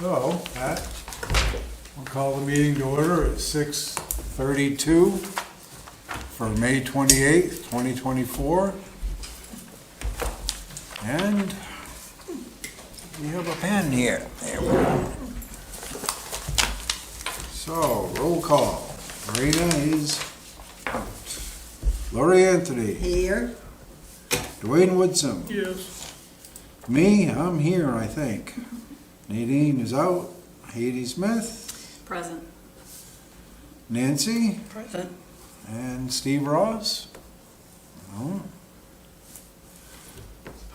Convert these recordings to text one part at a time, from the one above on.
So, Pat, we'll call the meeting to order at 6:32 for May 28th, 2024. And we have a pen here. There we go. So, roll call. Marina is out. Lori Anthony. Here. Dwayne Woodson. Yes. Me, I'm here, I think. Nadine is out. Heidi Smith. Present. Nancy. Present. And Steve Ross. No.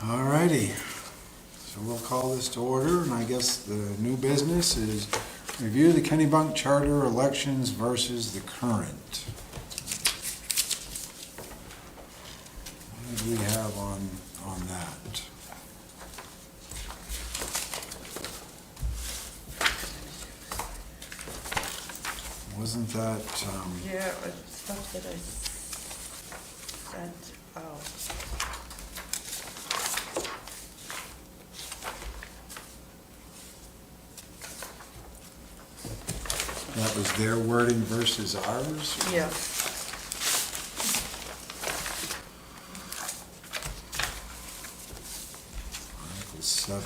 All righty. So we'll call this to order, and I guess the new business is review the Kennebunk charter elections versus the current. What do we have on that? Wasn't that, Yeah, it's stuff that I sent out. that was their wording versus ours? Yeah. Article 7.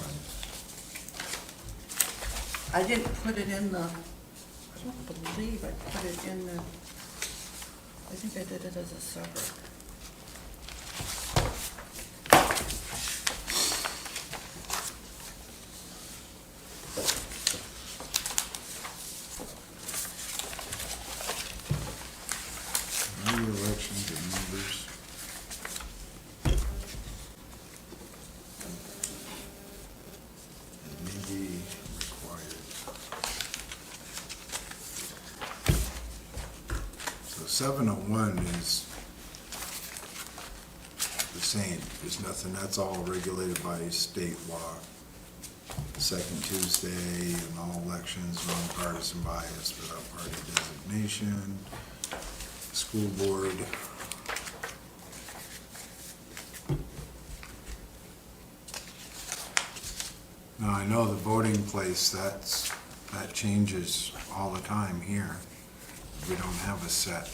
I didn't put it in the, I don't believe I put it in the, I think I did it as a separate. New elections of members. It may be required. So 701 is the same. There's nothing, that's all regulated by state law. Second Tuesday in all elections, nonpartisan bias without party designation. School board. Now, I know the voting place, that changes all the time here. We don't have a set.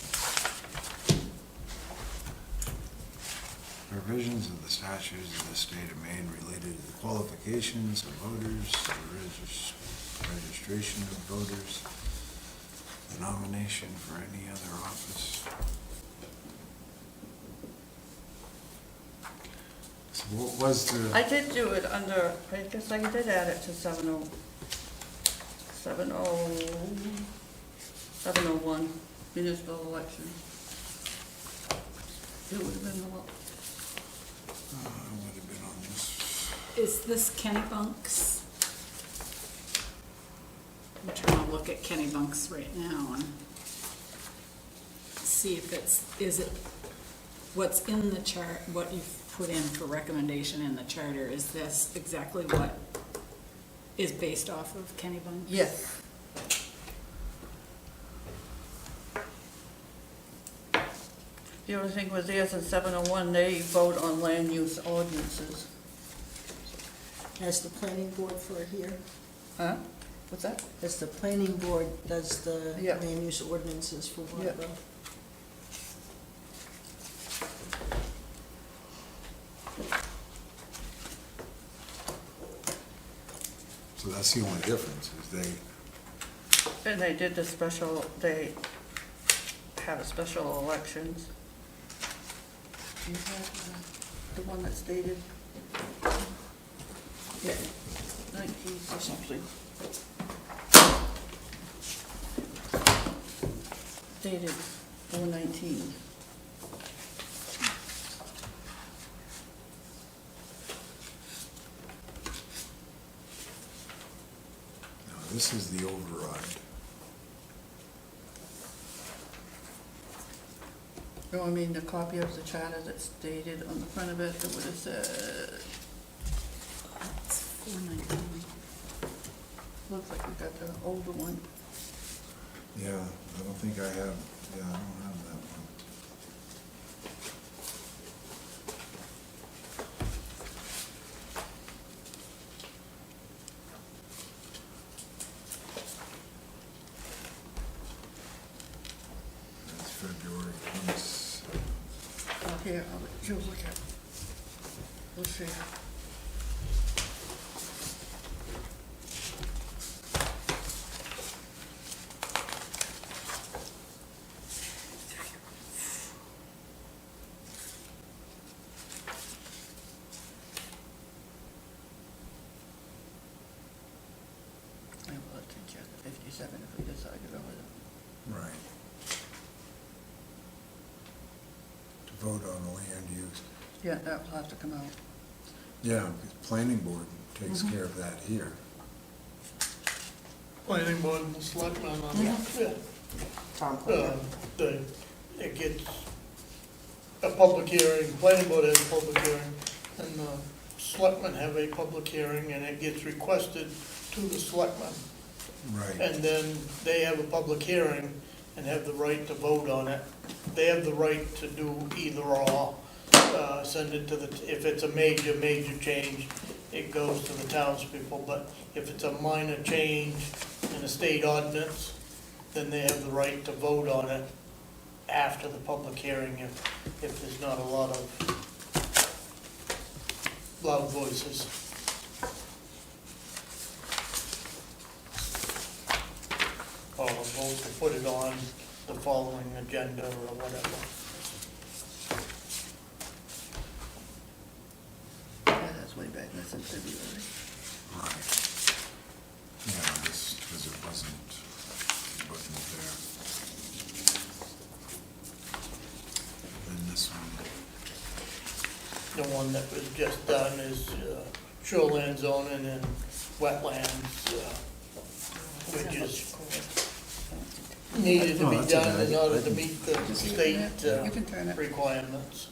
Provisions of the statutes of the state of Maine related to the qualifications of voters, the registration of voters, the nomination for any other office. So what was the, I did do it under, I guess I did add it to 701 municipal election. It would have been a lot. would have been on this, Is this Kennebunk's? I'm trying to look at Kennebunk's right now and see if is it, what's in the chart, what you've put in for recommendation in the charter, is this exactly what is based off of Kennebunk? Yes. The only thing with theirs in 701, they vote on land use ordinances. As the planning board for here, Huh? What's that? as the planning board does the Yeah. land use ordinances for Yeah. Waterville. so that's the only difference, is they, And they did the special, they have a special elections. Do you have the one that's dated? Yeah, 19 or something. Dated 4/19. no, this is the override. No, I mean, the copy of the charter that's dated on the front of it, it would have said, It's 419. looks like we got the older one. Yeah, I don't think I have, yeah, I don't have that one. here, I'll let you look at. Let's see. I will have to check the 57 if we decide to go with it. Right. To vote on the land use. Yeah, that will have to come out. Yeah, because planning board takes care of that here. Planning board and selectmen on Yeah. that, yeah. Tom Quinn. It gets a public hearing, planning board has a public hearing, and the selectmen have a public hearing, and it gets requested to the selectmen. Right. And then they have a public hearing and have the right to vote on it. They have the right to do either or, send it to the, if it's a major change, it goes to the townspeople, but if it's a minor change in a state ordinance, then they have the right to vote on it after the public hearing if there's not a lot of loud voices. Or vote to put it on the following agenda or whatever. Yeah, that's way back, that's in February. Right. Yeah, this, because it wasn't there. And this one, The one that was just done is shoreline zoning and wetlands, which is needed to Oh, be that's done okay. in order to meet the state You can turn it. requirements.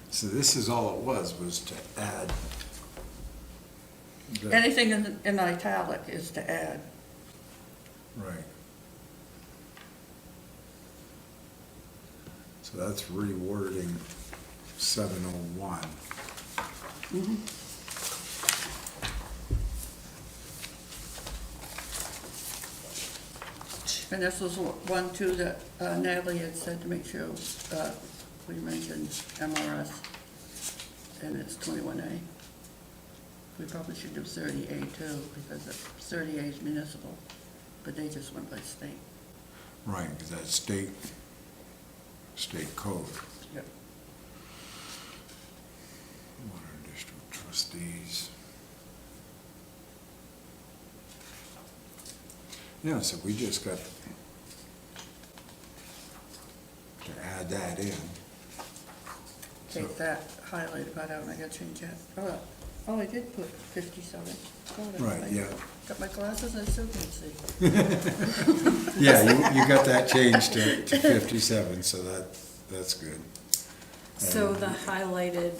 so this is all it was to add. the- Anything in italic is to add. Right. So that's rewording 701. And this was one too that Natalie had said to make sure, we mentioned MRS, and it's 21A. We probably should do 30A too, because 30A is municipal, but they just went by state. Right, because that's state code. Yep. Water district trustees. Yeah, so we just got to add that in. Take that highlighted part out, and I gotta change that. Oh, I did put 57. God, Right, yeah. Got my glasses, I still can't see. Yeah, you got that changed to 57, so that's good. So the highlighted,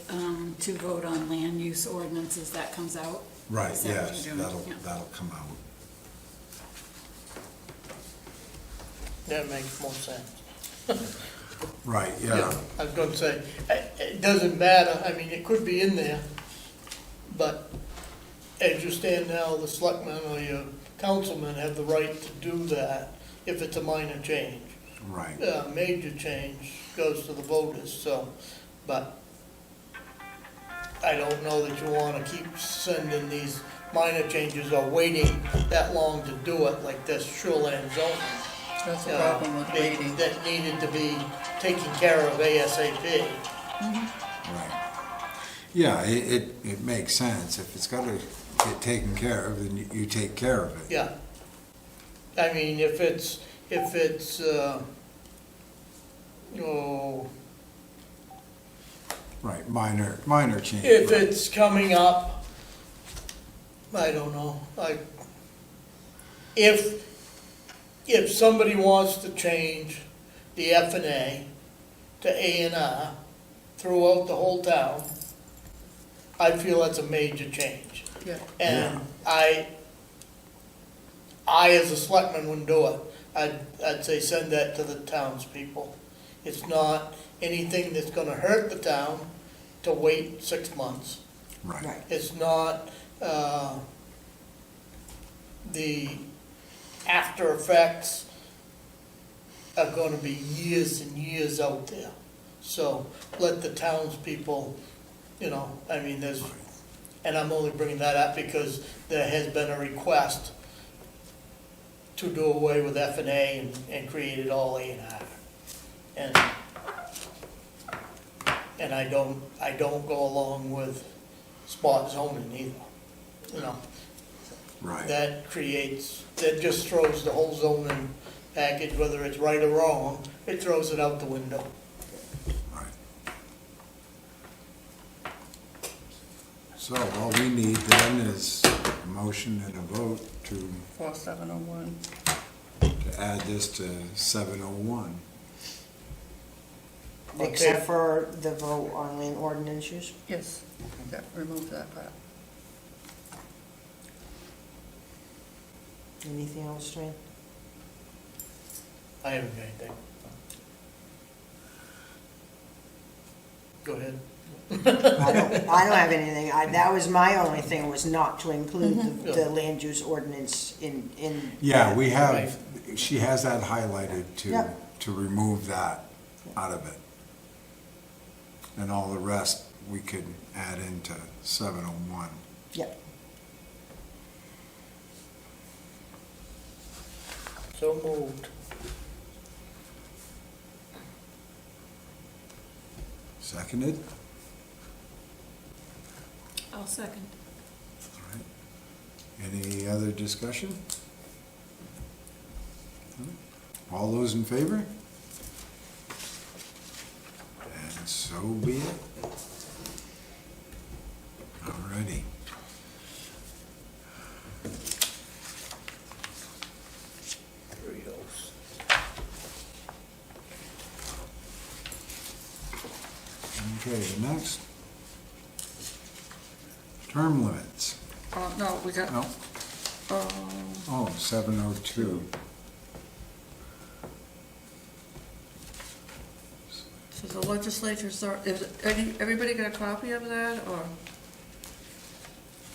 to vote on land use ordinances, that comes out? Right, Is that what yes, you're doing? Yeah. that'll come out. That makes more sense. Right, yeah. I was gonna say, it doesn't matter, I mean, it could be in there, but as you stand now, the selectmen or your councilmen have the right to do that if it's a minor change. Right, Major change goes to the voters, so, but I don't know that you wanna keep sending these minor changes or waiting that long to do it, like this shoreline zoning. That's the problem with waiting. That needed to be taken care of ASAP. right. Yeah, it makes sense. If it's gotta get taken care of, then you take care of it. Yeah. I mean, if it's, oh, Right, minor change. if right. it's coming up, I don't know, like, if somebody wants to change the F and A to A and R throughout the whole town, I feel that's a major change. Yeah, And I as a selectman wouldn't do it. I'd say send that to the townspeople. It's not anything that's gonna hurt the town to wait 6 months. Right. Right. It's not, the after effects are gonna be years and years out there. So let the townspeople, you know, I mean, there's, and I'm only bringing that up because there has been a request to do away with F&A and create it all A&R. And I don't go along with spot zoning either, you know. Right. That just throws the whole zoning package, whether it's right or wrong, it throws it out the window. Right. So all we need then is a motion and a vote to 4701. add this to 701. Okay. Except for the vote on land ordinance use? Yes, yeah, remove that part. Anything else, Stan? I haven't got anything. Go ahead. I don't have anything. That was my only thing, was not to include the land use ordinance in. Yeah, we have, Right. she has that highlighted Yep. to remove that out of it. And all the rest we could add into 701. Yep. So moved. Seconded? I'll second. All right. Any other discussion? All those in favor? And so be it. All righty. Three Hills. Okay, next. Term limits. No, we got, No, oh, 702. so the legislature, everybody got a copy of that, or?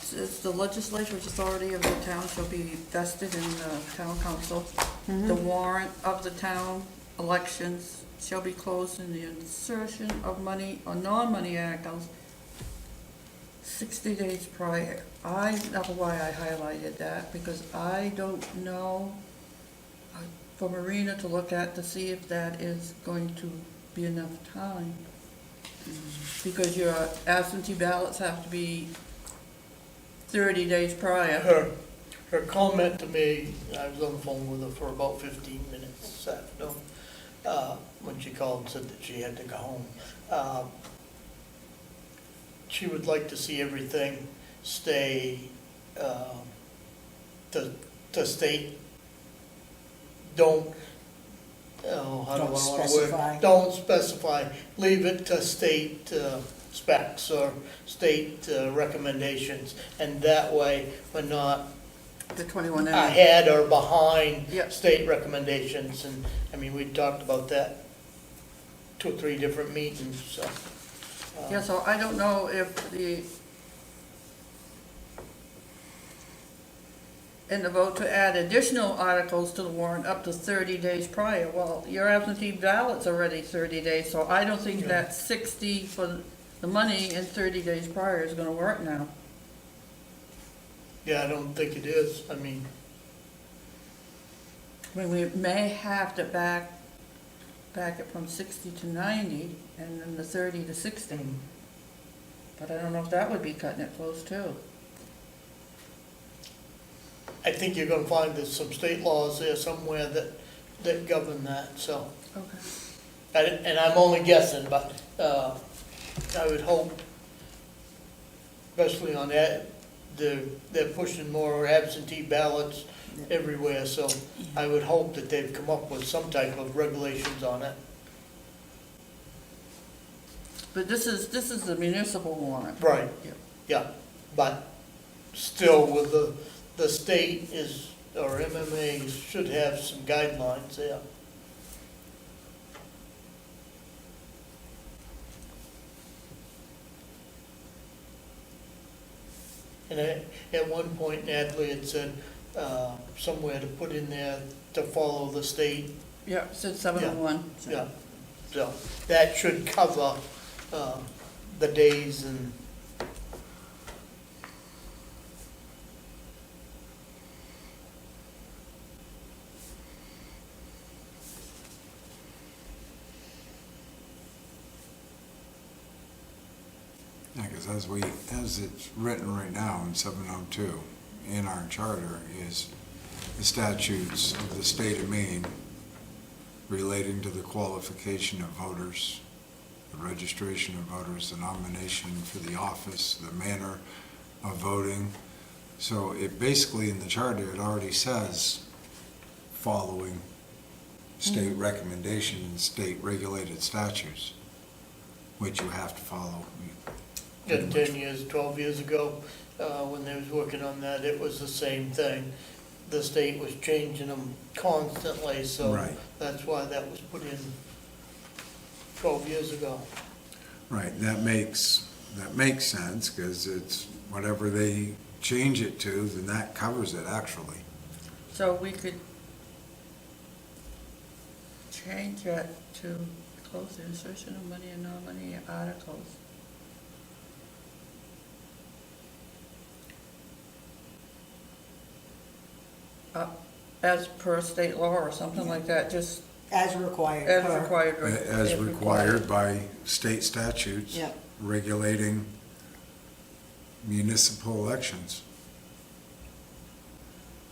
Says the legislature's authority of the town shall be vested in the town council. The warrant of the town elections shall be closed in the insertion of money or non-money articles 60 days prior. I know why I highlighted that, because I don't know for Marina to look at to see if that is going to be enough time. Because your absentee ballots have to be 30 days prior. Her comment to me, I was on the phone with her for about 15 minutes this afternoon, when she called and said that she had to go home. She would like to see everything stay, to state, don't, oh, how do I Don't want to word? specify. Don't specify, leave it to state specs or state recommendations, and that way we're not The 21A. ahead or behind Yep. state recommendations, and, I mean, we talked about that 2 or 3 different meetings, so. Yeah, so I don't know if in the vote to add additional articles to the warrant up to 30 days prior. Well, your absentee ballot's already 30 days, so I don't think that 60 for the money and 30 days prior is gonna work now. Yeah, I don't think it is, I mean, I mean, we may have to back it from 60 to 90, and then the 30 to 60. But I don't know if that would be cutting it close too. I think you're gonna find there's some state laws there somewhere that govern that, so. Okay. And I'm only guessing, but, I would hope, especially on that, they're pushing more absentee ballots everywhere, so I would hope that they've come up with some type of regulations on it. But this is the municipal warrant. Right. Yep. Yeah, but still with the state is, or MMA should have some guidelines there. And at one point Natalie had said, somewhere to put in there to follow the state. Yeah, it said 701. Yeah, so that should cover, the days and, Yeah, because as it's written right now in 702 in our charter is the statutes of the state of Maine relating to the qualification of voters, the registration of voters, the nomination for the office, the manner of voting. So it basically, in the charter, it already says following state recommendation and state regulated statutes, which you have to follow. just 10 years, 12 years ago, when they was working on that, it was the same thing. The state was changing them constantly, so Right. that's why that was put in 12 years ago. Right, that makes sense, because it's whatever they change it to, then that covers it, actually. So we could change it to close the insertion of money and non-money articles. As per state law or something like that, just As required. as per- required. right? As If required by state statutes Yep. regulating municipal elections.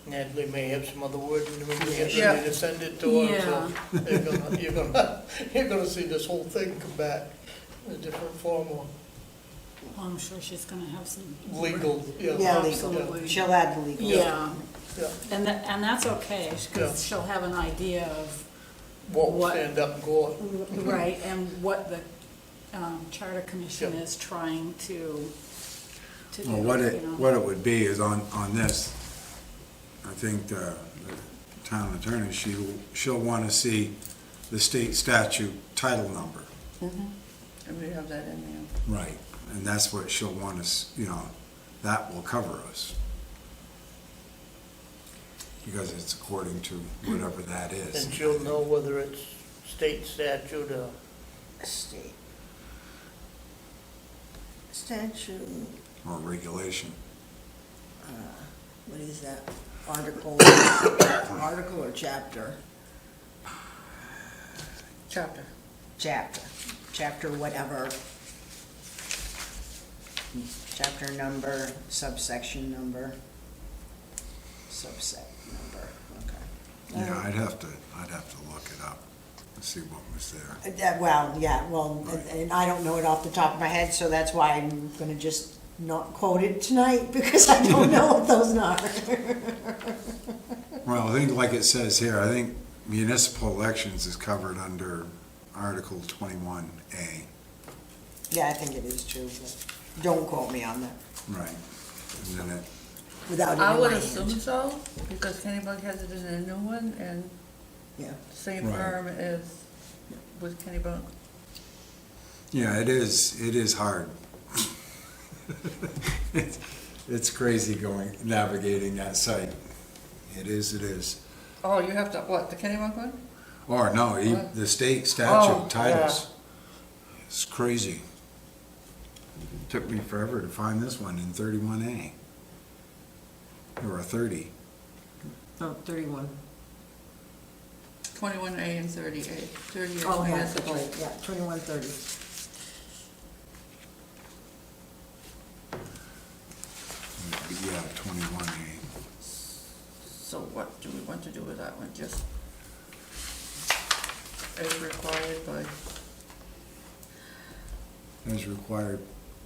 Natalie may have some other word, and we can get Yeah. ready to send it to her, Yeah. so you're gonna see this whole thing come back in a different form, or Well, I'm sure she's gonna have some. legal, Yeah, legal. Absolutely. She'll add the legal. Yeah, Yeah, and that's okay, Yeah. because she'll have an idea of, won't What- stand up in court. right, and what the Charter Commission Yeah. is trying to do, Well, what you it, know. what it would be is on this, I think the town attorney, she'll want to see the state statute title number. And we have that in there. Right. And that's what she'll want us, that will cover us. Because it's according to whatever that is. And she'll know whether it's state statute or, State. Statute, Or regulation. what is that? Article, article or chapter? Chapter. Chapter whatever. Chapter number, subsection number. Subset number, okay. Yeah, I'd have to look it up and see what was there. Well, yeah, well, and I don't know it off the top of my head, so that's why I'm gonna just not quote it tonight, because I don't know what those are. Well, I think like it says here, I think municipal elections is covered under Article 21A. Yeah, I think it is true, but don't quote me on that, Right. And then it, without it I in would my assume hand. so, because Kennybunk has it in a new one, and Yeah, same Right. firm as with Kennybunk. yeah, it is hard. It's crazy navigating that site. It is. Oh, you have to, what, the Kennybunk one? Or no, What? the state Oh, statute titles. It's crazy. Took me forever to find this one in 31A. Or a 30. no, 31. 21A and 38. 30 is Oh, yeah, municipal. right, yeah, 2130. Yeah, 21A. So what do we want to do with that one? Just as required by, As required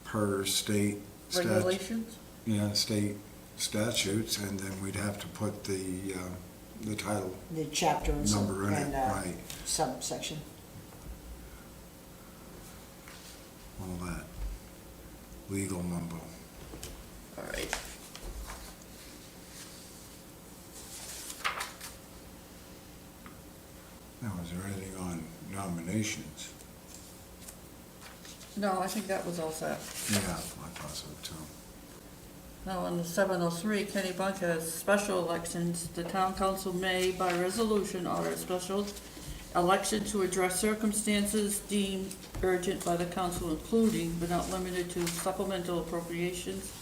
per state regulations? Yeah, state statutes, and then we'd have to put the title The chapter and sub, number in it, and right, subsection. all that. Legal mumbo. All right. Now, is there anything on nominations? No, I think that was all set. Yeah, I thought so too. Now, on the 703, Kenny Bunk has special elections. The town council may, by resolution, order a special election to address circumstances deemed urgent by the council, including but not limited to supplemental appropriations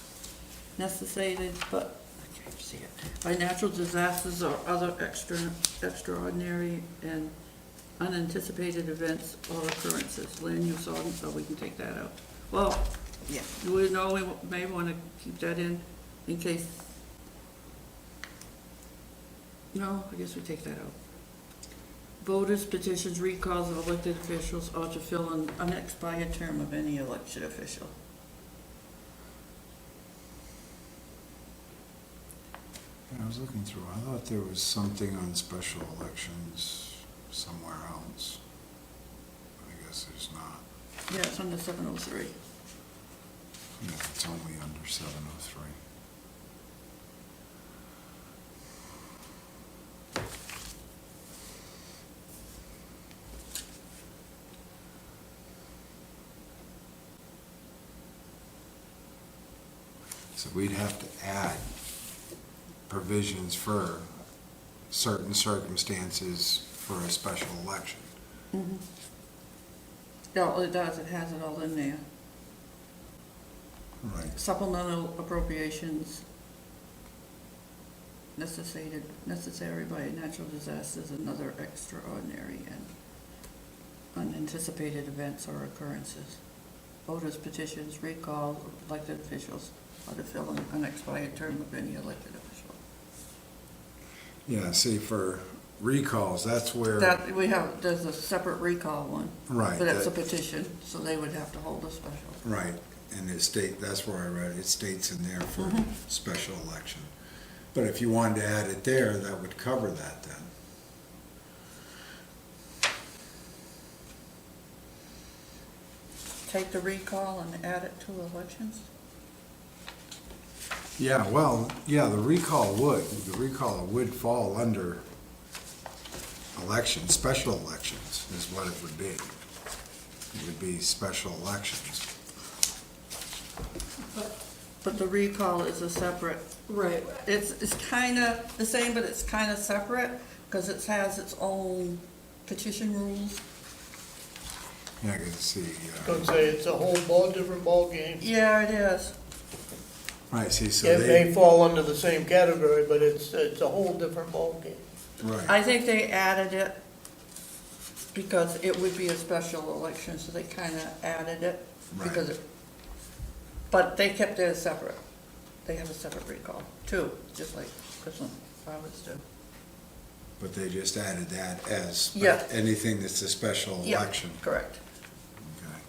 necessitated, but, I can't see it, by natural disasters or other extraordinary and unanticipated events or occurrences. Land use ordinance, so we can take that out. Well, Yeah. we know we may want to keep that in case. No, I guess we take that out. Voters, petitions, recalls of elected officials, or to fill an unexpired term of any elected official. I was looking through, I thought there was something on special elections somewhere else. I guess there's not. Yeah, it's under 703. Yeah, it's only under 703. So we'd have to add provisions for certain circumstances for a special election. Yeah, well, it does, it has it all in there. Right. Supplemental appropriations necessary by natural disasters and other extraordinary and unanticipated events or occurrences. Voters, petitions, recall of elected officials, or to fill an unexpired term of any elected official. Yeah, see, for recalls, that's where, That, there's a separate recall one, right, but it's a that- petition, so they would have to hold a special. right, and that's where I read it, it states in there for special election. But if you wanted to add it there, that would cover that then. Take the recall and add it to elections? Yeah, well, yeah, the recall would fall under elections, special elections is what it would be. It would be special elections. But the recall is a separate, Right. it's kinda the same, but it's kinda separate, because it has its own petition rules. Yeah, I can see, Don't say it's a whole different ballgame. Yeah, it is. right, see, so It may they, fall under the same category, but it's a whole different ballgame. right, I think they added it because it would be a special election, so they kinda added it. Because Right. it, but they kept theirs separate. They have a separate recall, too, just like Christmas Roberts do. but they just added that as Yeah. anything that's a special Yeah, election. correct. Okay.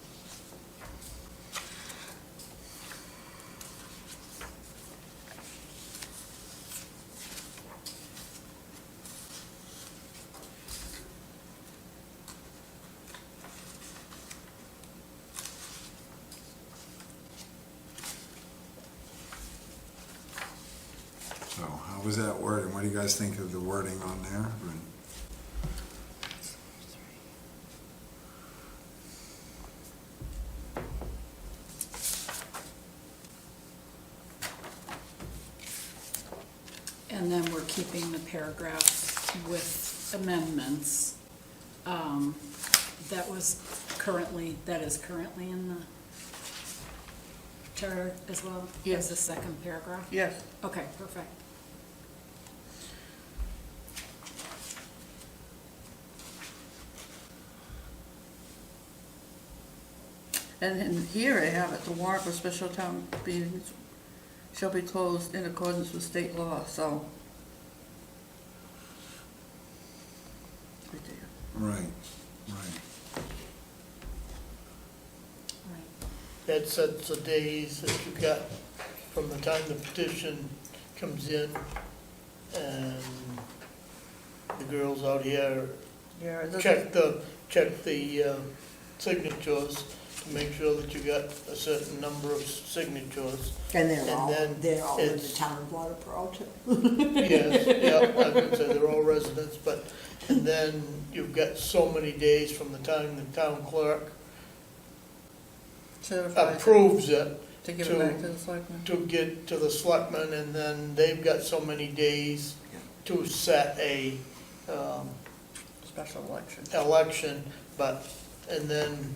So how was that wording? What do you guys think of the wording on there? And then we're keeping the paragraphs with amendments. That is currently in the charter as well? Yes. As the second paragraph? Yes. Okay, perfect. And in here I have it, the warrant for special town meetings shall be closed in accordance with state law, so. Right there. Right, right. Right. That sets the days that you got from the time the petition comes in, and the girls out here Yeah, it doesn't- check the signatures to make sure that you got a certain number of signatures. And And then they're all in the it's- town of Waterboro too. Yes, yeah, I would say they're all residents, but, and then you've got so many days from the time the town clerk certifies it. approves it To give it back to the selectmen. to get to the selectmen, and then they've got so many days to set a, Special election. election, and then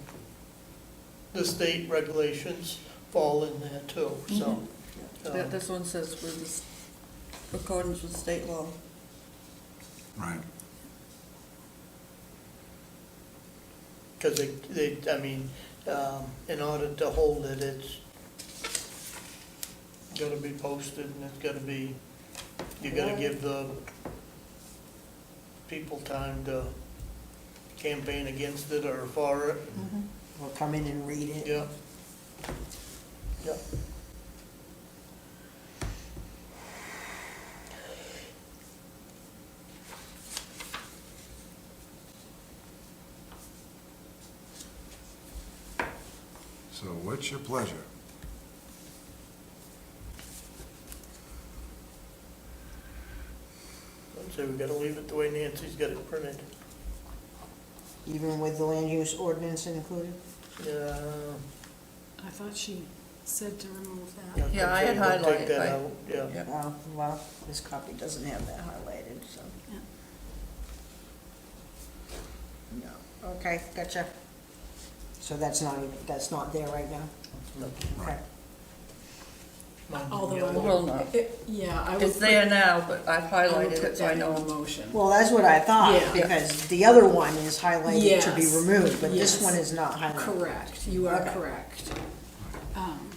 the state regulations fall in there too, so. This one says with accordance with state law. Right. Because I mean, in order to hold it, it's gotta be posted, and it's gotta be, you gotta give the people time to campaign against it or for it, We'll come in and read it. yeah. Yeah. So what's your pleasure? I'd say we gotta leave it the way Nancy's got it printed. Even with the land use ordinance included? Yeah. I thought she said to remove that. Yeah, I had I'd say we'll take highlighted, that I- out, yeah. Yeah. Well, this copy doesn't have that highlighted, so. Yeah. No, okay, gotcha. So that's not there right now? Okay. Although, Will not. yeah, I would. It's there put- now, but I've I would highlighted put it so I that in the know. motion. Well, that's what I thought, Yeah. because the other one is highlighted to be Yes. removed, but this Yes. one is not highlighted. Correct, you are Okay. correct.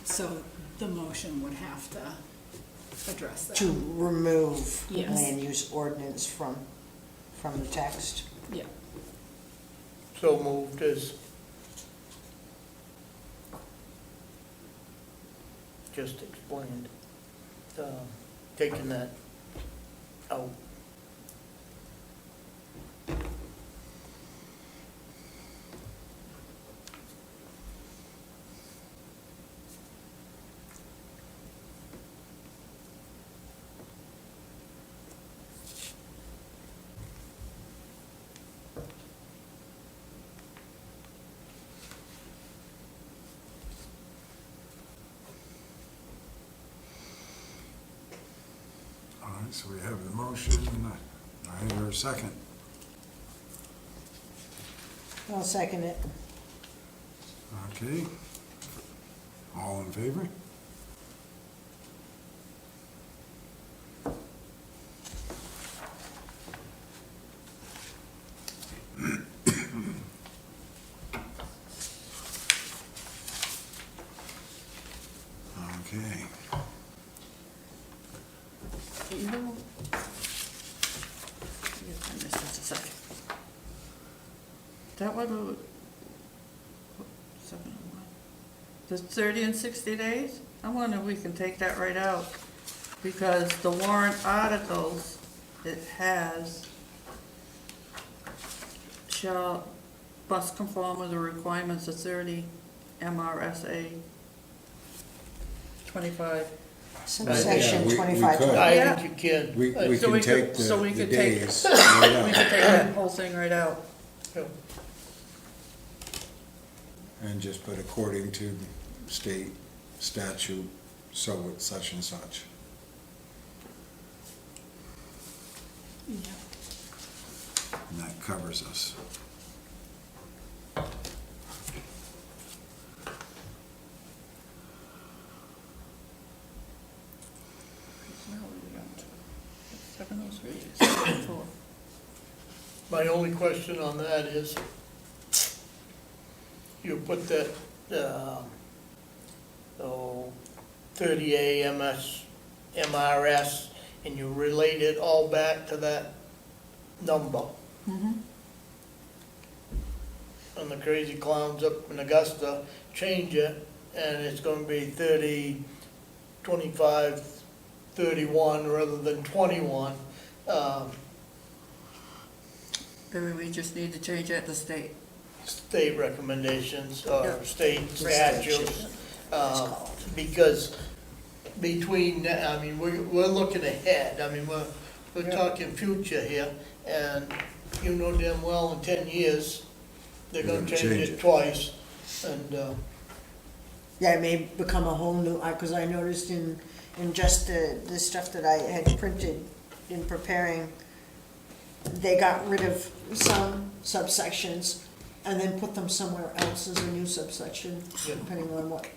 So the motion would have to address that. To remove Yes. land use ordinance from the text. Yeah, So moved as just explained, taking that out. All right, so we have the motion. I hear a second. I'll second it. Okay. All in favor? Okay. You know, yes, I missed just a second. That one, 701. The 30 and 60 days? I wonder if we can take that right out, because the warrant articles, it has, must conform with the requirements of 30 MRSA 25. Subsection we 25. could. I Yeah. think you can. We So can we take could- so we the could take- days. We can take that whole thing right out. Yeah. And just put according to state statute, so it's such and such. yeah. And that covers us. Now what are we on to? 703, 704. My only question on that is, you put that, 30A MRS, and you relate it all back to that number. And the crazy clowns up in Augusta change it, and it's gonna be 30, 25, 31 rather than 21. Maybe we just need to change that to state. State recommendations or Yeah. state statutes. Because between, I mean, we're looking ahead, I mean, we're talking future here, and you know damn well in 10 years, they're gonna change it twice, and, Yeah, it may become a whole new, because I noticed in just the stuff that I had printed in preparing, they got rid of some subsections and then put them somewhere else as a new subsection, Yeah. depending on what.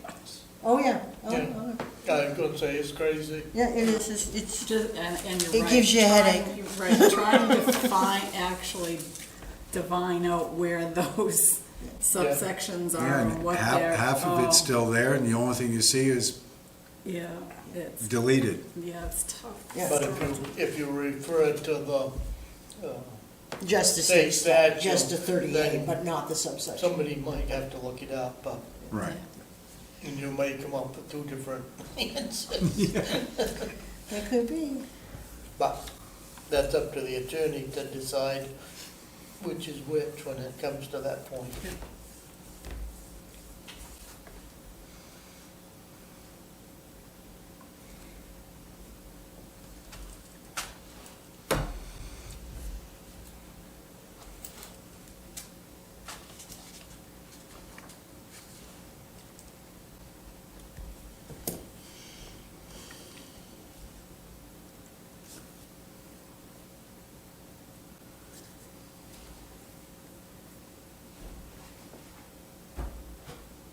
Oh, yeah. Oh, Yeah. oh, I was gonna say, it's crazy. yeah, it is, it's, Just, and you're It right. gives you a headache. You're right, trying to actually divine out where those subsections Yeah, are and and what they're. half of it's oh, still there, and the only thing you see is Yeah, it's, deleted. yeah, it's tough. Yeah. But if you refer to the, just the State state statute, statute, just the 38, then but not the subsection. somebody might have to look it up, Right. and you may come up with two different answers. It could be. But that's up to the attorney to decide which is which when it comes to that point.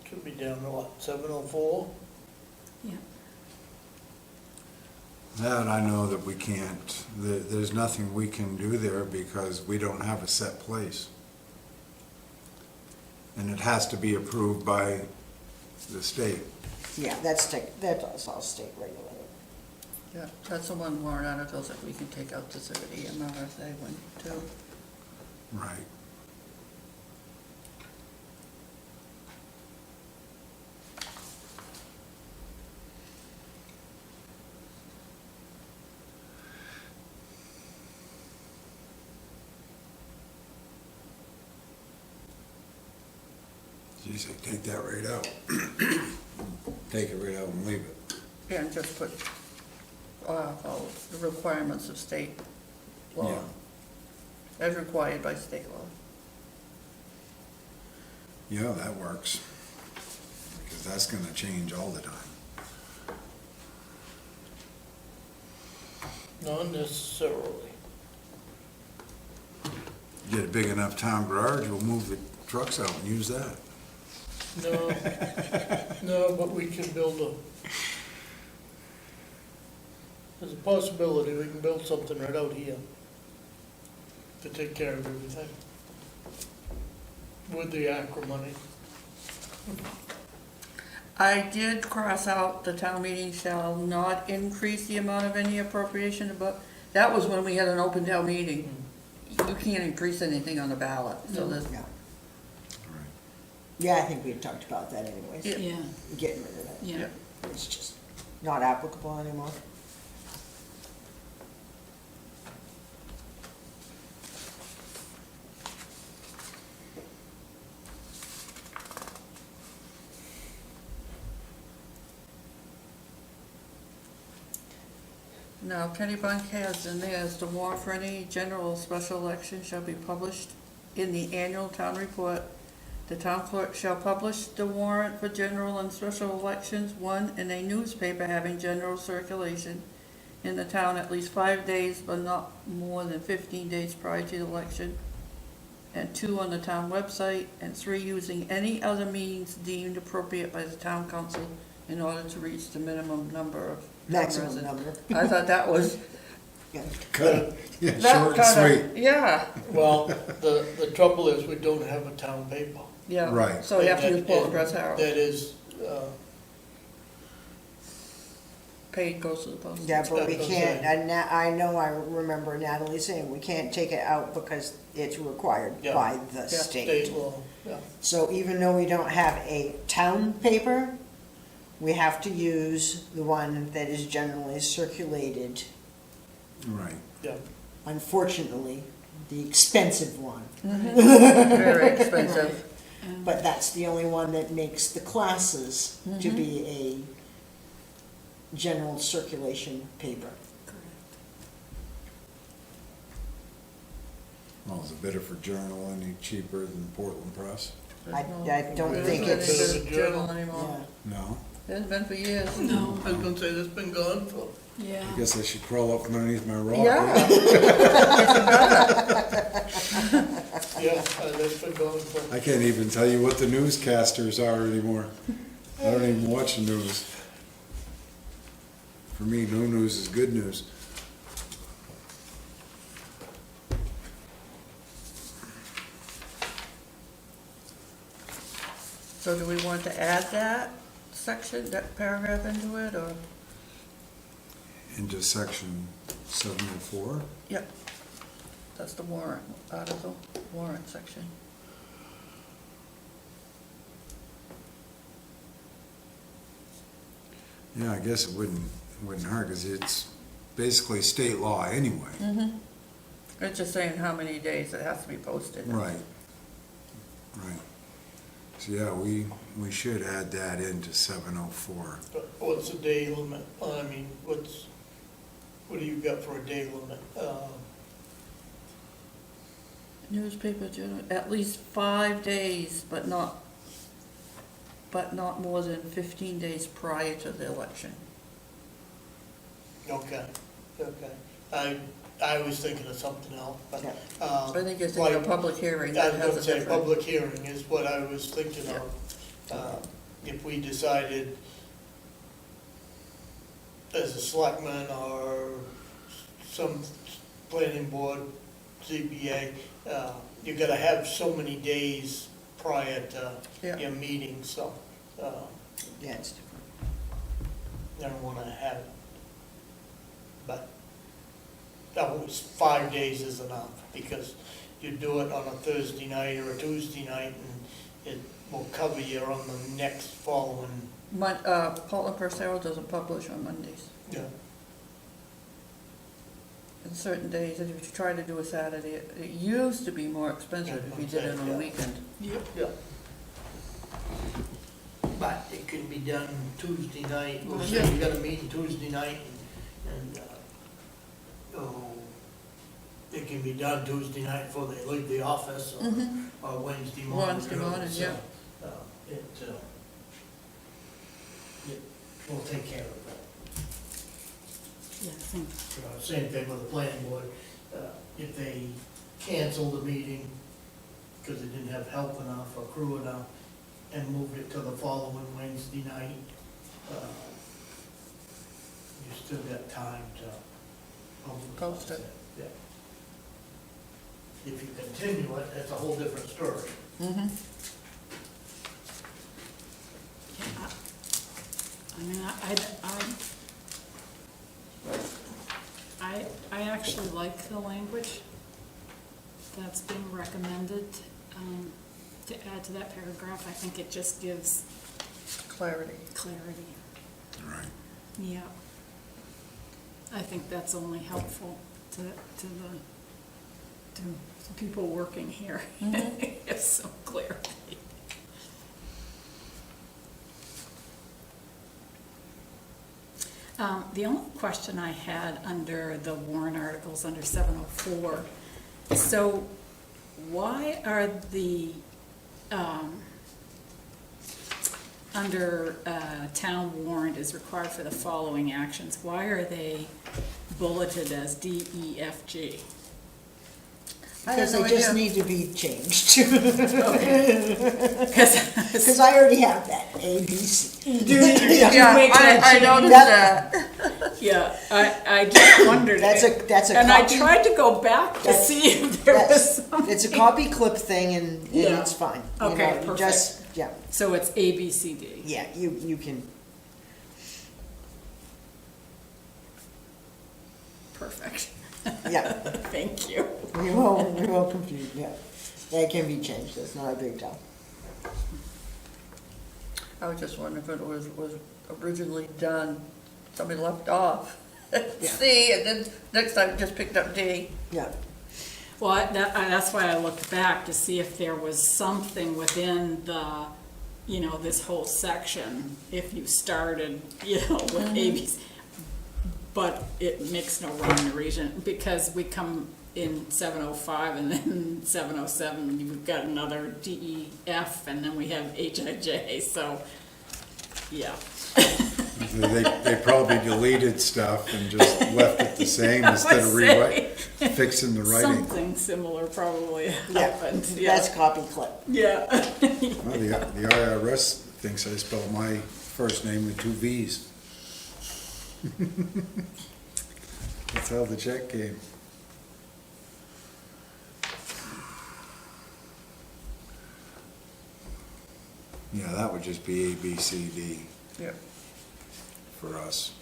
Should be down to what, 7:04? Yeah. That I know that we can't, there's nothing we can do there because we don't have a set place. And it has to be approved by the state. Yeah, that's all state regulated. Yeah, that's the one warrant articles that we can take out the 30 MRSA one too. Right. Geez, I take that right out. Take it right out and leave it. And just put, all the requirements of state law, Yeah. as required by state law. Yeah, that works. Because that's gonna change all the time. Not necessarily. Get a big enough town garage, we'll move the trucks out and use that. No, no, but we can build there's a possibility we can build something right out here to take care of everything. With the Acra money. I did cross out the town meeting shall not increase the amount of any appropriation, but that was when we had an open town meeting. You can't increase anything on the ballot, so there's, Yeah. Right. Yeah, I think we had talked about that anyways, Yeah. Yeah, getting rid of it. yeah. Yeah. It's just not applicable anymore. now Kennybunk has in there, as the warrant for any general or special election shall be published in the annual town report. The town clerk shall publish the warrant for general and special elections, one, in a newspaper having general circulation in the town at least 5 days, but not more than 15 days prior to the election, and two, on the town website, and three, using any other means deemed appropriate by the town council in order to reach the minimum number of town Maximum residents. number. I thought that was, Yeah. Yeah, that short and kinda, sweet. yeah, Well, the trouble is, we don't have a town paper. yeah. Right. So you have to use That- Bolton Press Herald. That is, Paid goes to the post. Yeah, but we That's what I'm can't, saying. and I know I remember Natalie saying, we can't take it out because it's required Yeah. by the state state. law, yeah. So even though we don't have a town paper, we have to use the one that is generally circulated, Right. Yeah, unfortunately, the expensive one. Very expensive. And- But that's the only one that makes the classes to be a general circulation paper. Correct. Well, is it better for Journal any cheaper than Portland Press? I There's don't There's think no it's, bit of a journal journal. anymore. yeah. No? It hasn't been for years. No. I was gonna say, this been gone for, Yeah. I guess I should crawl up underneath my rock. Yeah. yeah, that's been gone for. I can't even tell you what the newscasters are anymore. I don't even watch the news. For me, no news is good news. So do we want to add that section, that paragraph into it, or? Into section 704. Yep. That's the warrant article, warrant section. Yeah, I guess it wouldn't hurt, because it's basically state law anyway. Mm-hmm. It's just saying how many days it has to be posted. Right. Right. So, yeah, we should add that into 704. But what's the day limit? I mean, what do you got for a day limit? Newspaper journal, at least 5 days, but not more than 15 days prior to the election. Okay, okay. I was thinking of something else, but, Yeah. I think it's in a like, public hearing I that was has gonna a say, different. public hearing is what I was thinking of. If we decided as a selectman or some planning board, ZBA, you gotta have so many days prior to Yeah. your meeting, so, Yeah, it's different. I don't wanna have it. But that was 5 days is enough, because you do it on a Thursday night or a Tuesday night, and it will cover you on the next following. Portland Press Herald doesn't publish on Mondays. Yeah. And certain days, if you try to do a Saturday, it used to be more expensive if you did it on a Yeah. weekend. Yeah. But it can be done Tuesday night, we'll Yeah. say you got a meeting Tuesday night, and, it can be done Tuesday night before they leave the office, or Wednesday morning. Wednesday morning, so, yeah. It will take care of that. Yeah, I think, Same thing with the planning board, if they canceled the meeting because they didn't have help enough or crew enough, and moved it to the following Wednesday night, you still got time to Post it. Yeah. If you continue it, that's a whole different story. Mm-hmm. yeah, I mean, I actually like the language that's being recommended to add to that paragraph. I think it just gives Clarity. clarity. Right. Yeah. I think that's only helpful to people working here. It's some clarity. The only question I had under the warrant articles under 704, so why are the, under town warrant is required for the following actions, why are they bulleted as D, E, F, G? Because they just need to be changed. Because Because I already have that, A, B, C. Yeah, make I that noticed That- that. yeah, I just wondered. That's a And I copy. tried to go back to That's- see if there was That's- something. It's a copy clip thing and Yeah. it's fine. You Okay, know, perfect. Just, yeah, So it's A, B, C, D. yeah, you can, Perfect. yeah. Thank you. We won't confuse, yeah. That can be changed, that's not a big deal. I was just wondering if it was originally done, somebody left off C, and then next time it just picked up D. Yeah, Well, that's why I looked back to see if there was something within the, this whole section, if you started, with A, B, C. But it makes no rhyme or reason, because we come in 705, and then 707, we've got another DEF, and then we have HIJ, so, yeah. They probably deleted stuff and just left it the same I instead of would say. rewriting, fixing the writing. Something similar probably Yeah, happened, yeah. that's copy clip. Yeah. Well, the IRS thinks I spelled my first name with 2 V's. That's how the check came. Yeah, that would just be A, B, C, D Yep. for us.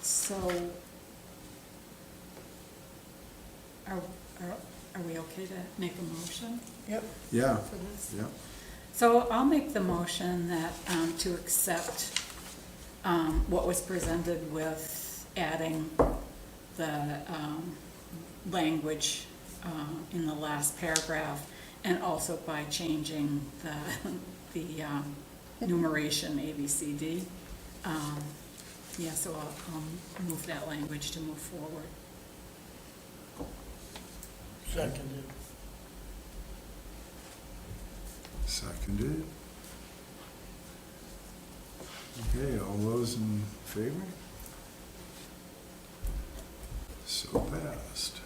So, are we okay to make a motion Yep. Yeah, for this? yeah. So I'll make the motion that, to accept, what was presented with adding the, language, in the last paragraph, and also by changing the numeration A, B, C, D. Yeah, so I'll move that language to move forward. Seconded. Seconded. Okay, all those in favor? So passed.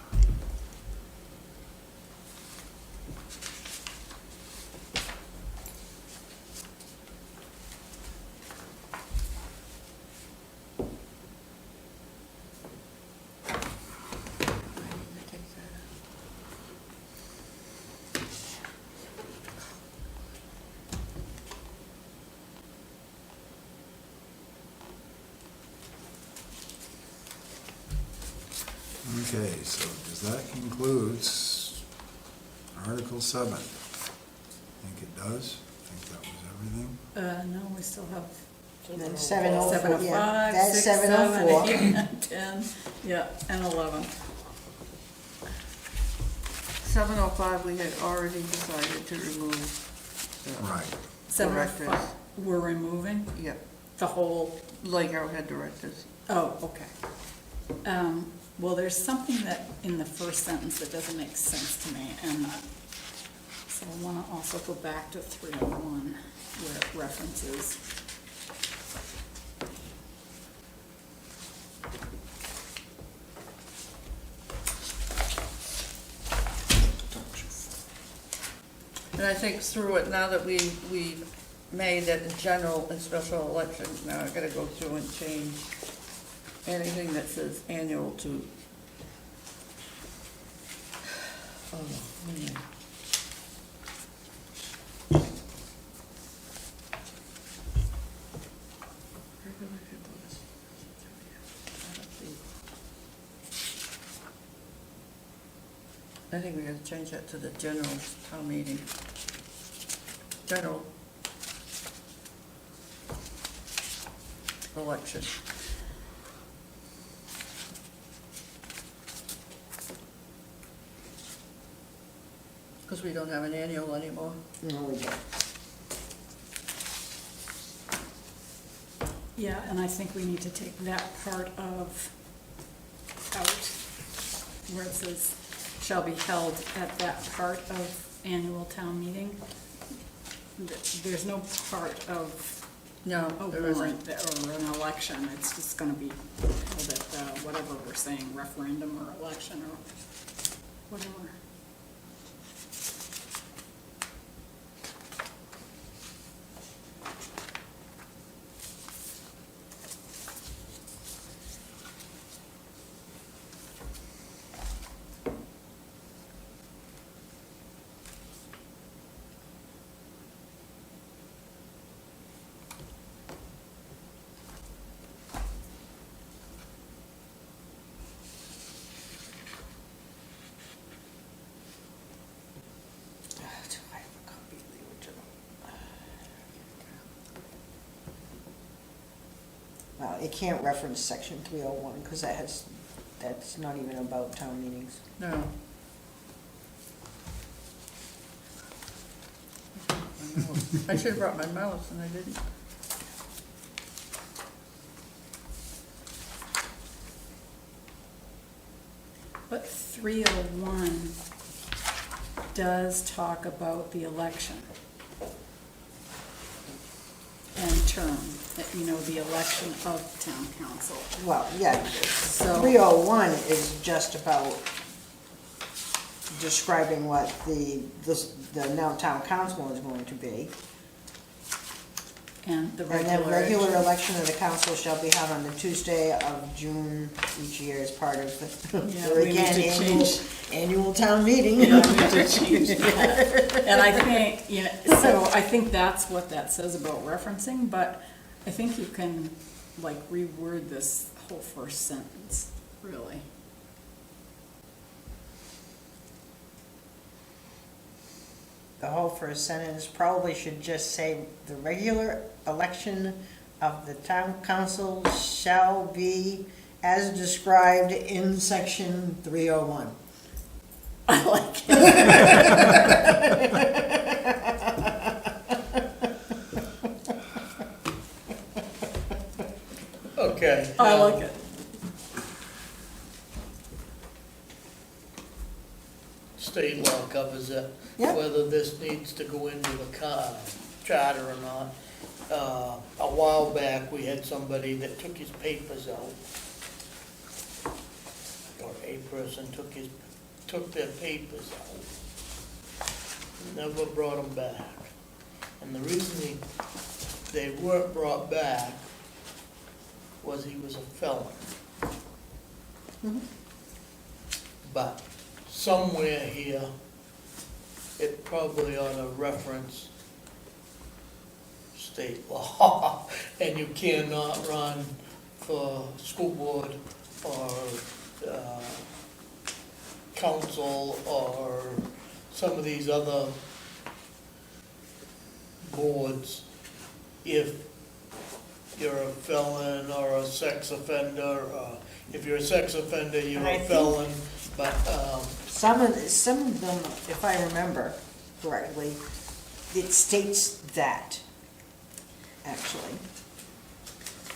Okay, so does that concludes Article 7? I think it does. I think that was everything. No, we still have And then 704, 705, yeah, that's 6, 7, 704. 8, 9, 10, yeah, and 11. 705, we had already decided to remove. Right. 705, we're removing Yep, the whole, Lake Arrowhead directors. oh, okay. Well, there's something that, in the first sentence that doesn't make sense to me, and so I want to also go back to 301, where it references. And I think through it, now that we made that in general and special elections, now I gotta go through and change anything that says annual to. Oh, man. Regular people is- I think we gotta change that to the general town meeting. General election. Because we don't have an annual anymore. No, we don't. Yeah, and I think we need to take that part of out, where it says, shall be held at that part of annual town meeting. There's no part of No, a there isn't. warrant or an election, it's just gonna be held at, whatever we're saying, referendum or election or whatever. Do I have a copy of the original? Well, it can't reference section 301, because that's not even about town meetings. No. I should have brought my mouse and I didn't. But 301 does talk about the election and term, you know, the election of town council. Well, yeah, So- 301 is just about describing what the now town council is going to be. And the And then regular. regular election of the council shall be held on the Tuesday of June each year as part of the, Yeah, or we need again, to change. annual town meeting. Yeah, we need to change that. And I think, you know, so I think that's what that says about referencing, but I think you can like reword this whole first sentence, really. The whole first sentence probably should just say, the regular election of the town council shall be as described in section 301. I like it. Okay. I like it. State law covers it. Yeah. Whether this needs to go into the charter or not. A while back, we had somebody that took his papers out. Or a person took their papers out. Never brought them back. And the reason they weren't brought back was he was a felon. But somewhere here, it probably ought to reference state law, and you cannot run for school board or council or some of these other boards if you're a felon or a sex offender. If you're a sex offender, you're I a think- felon, but, Some of them, if I remember correctly, it states that, actually.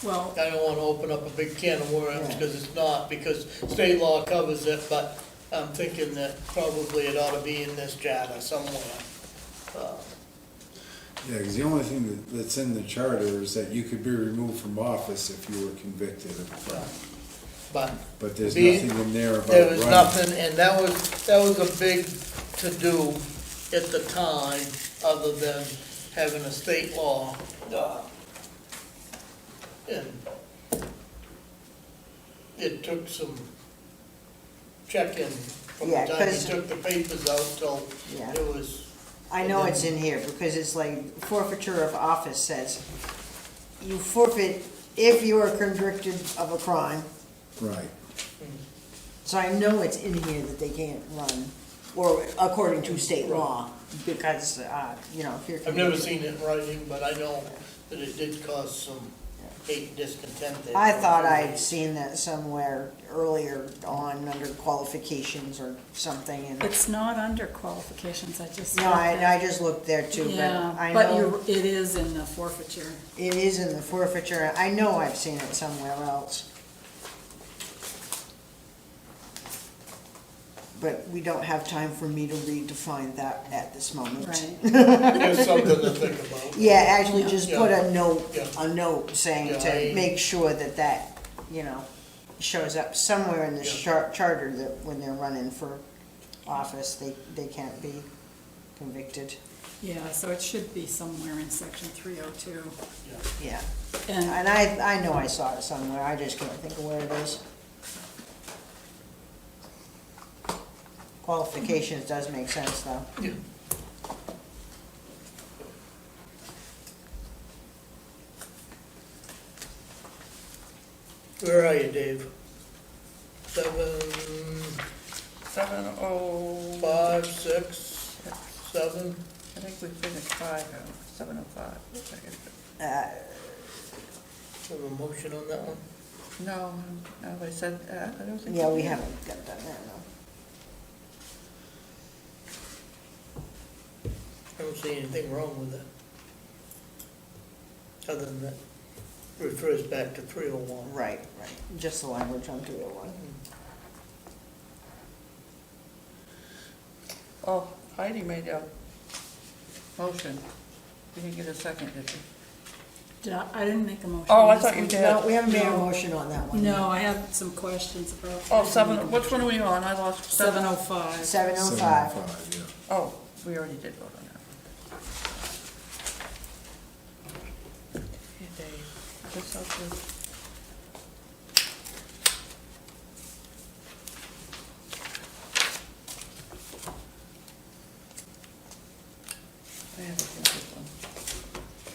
Well, I don't wanna open up a big can of worms, Yeah. because it's not, because state law covers it, but I'm thinking that probably it ought to be in this charter somewhere. Yeah, because the only thing that's in the charter is that you could be removed from office if you were convicted of a crime. But But there's Be- nothing in there about there was running. nothing, and that was a big to-do at the time, other than having a state law. And it took some checking from the Yeah, time you 'cause- took the papers out till Yeah. it was. I know it's in here, because it's like forfeiture of office says, you forfeit if you are convicted of a crime. Right. So I know it's in here that they can't run, or according to state law, because, you know, if you're. I've never seen it in writing, but I know that it did cause some hate and discontent there. I thought I'd seen that somewhere earlier on under qualifications or something, and, it's not under qualifications, I just. no, I just looked there too, but Yeah, I but know it is in the forfeiture. it is in the forfeiture, I know I've seen it somewhere else. But we don't have time for me to redefine that at this moment. Right. There's something to think about. Yeah, actually just Yeah. put a Yeah. note saying Yeah, to make sure that, you know, shows up somewhere in the Yeah. charter that when they're running for office, they can't be convicted. Yeah, so it should be somewhere in section 302. Yeah, And and I know I saw it somewhere, I just can't think of where it is. Qualifications does make sense though. Yeah. Where are you, Dave? 7:05, 5, 6, 7? I think we finished 5 now, 7:05. Have a motion on that one? No, nobody said that, I don't think. Yeah, we haven't got that there, no. I don't see anything wrong with it. Other than that, refers back to 301. Right, just the language on 301. Oh, Heidi made a motion. You didn't get a second, did you? I didn't make a motion. Oh, I on this thought you one. did. No, we haven't made a No. motion on that one. No, I have some questions about. Oh, which one are we on? I lost. 7:05. 7:05. 7:05, yeah. Oh, we already did vote on that. Hey, Dave, this up with- I have a printed one.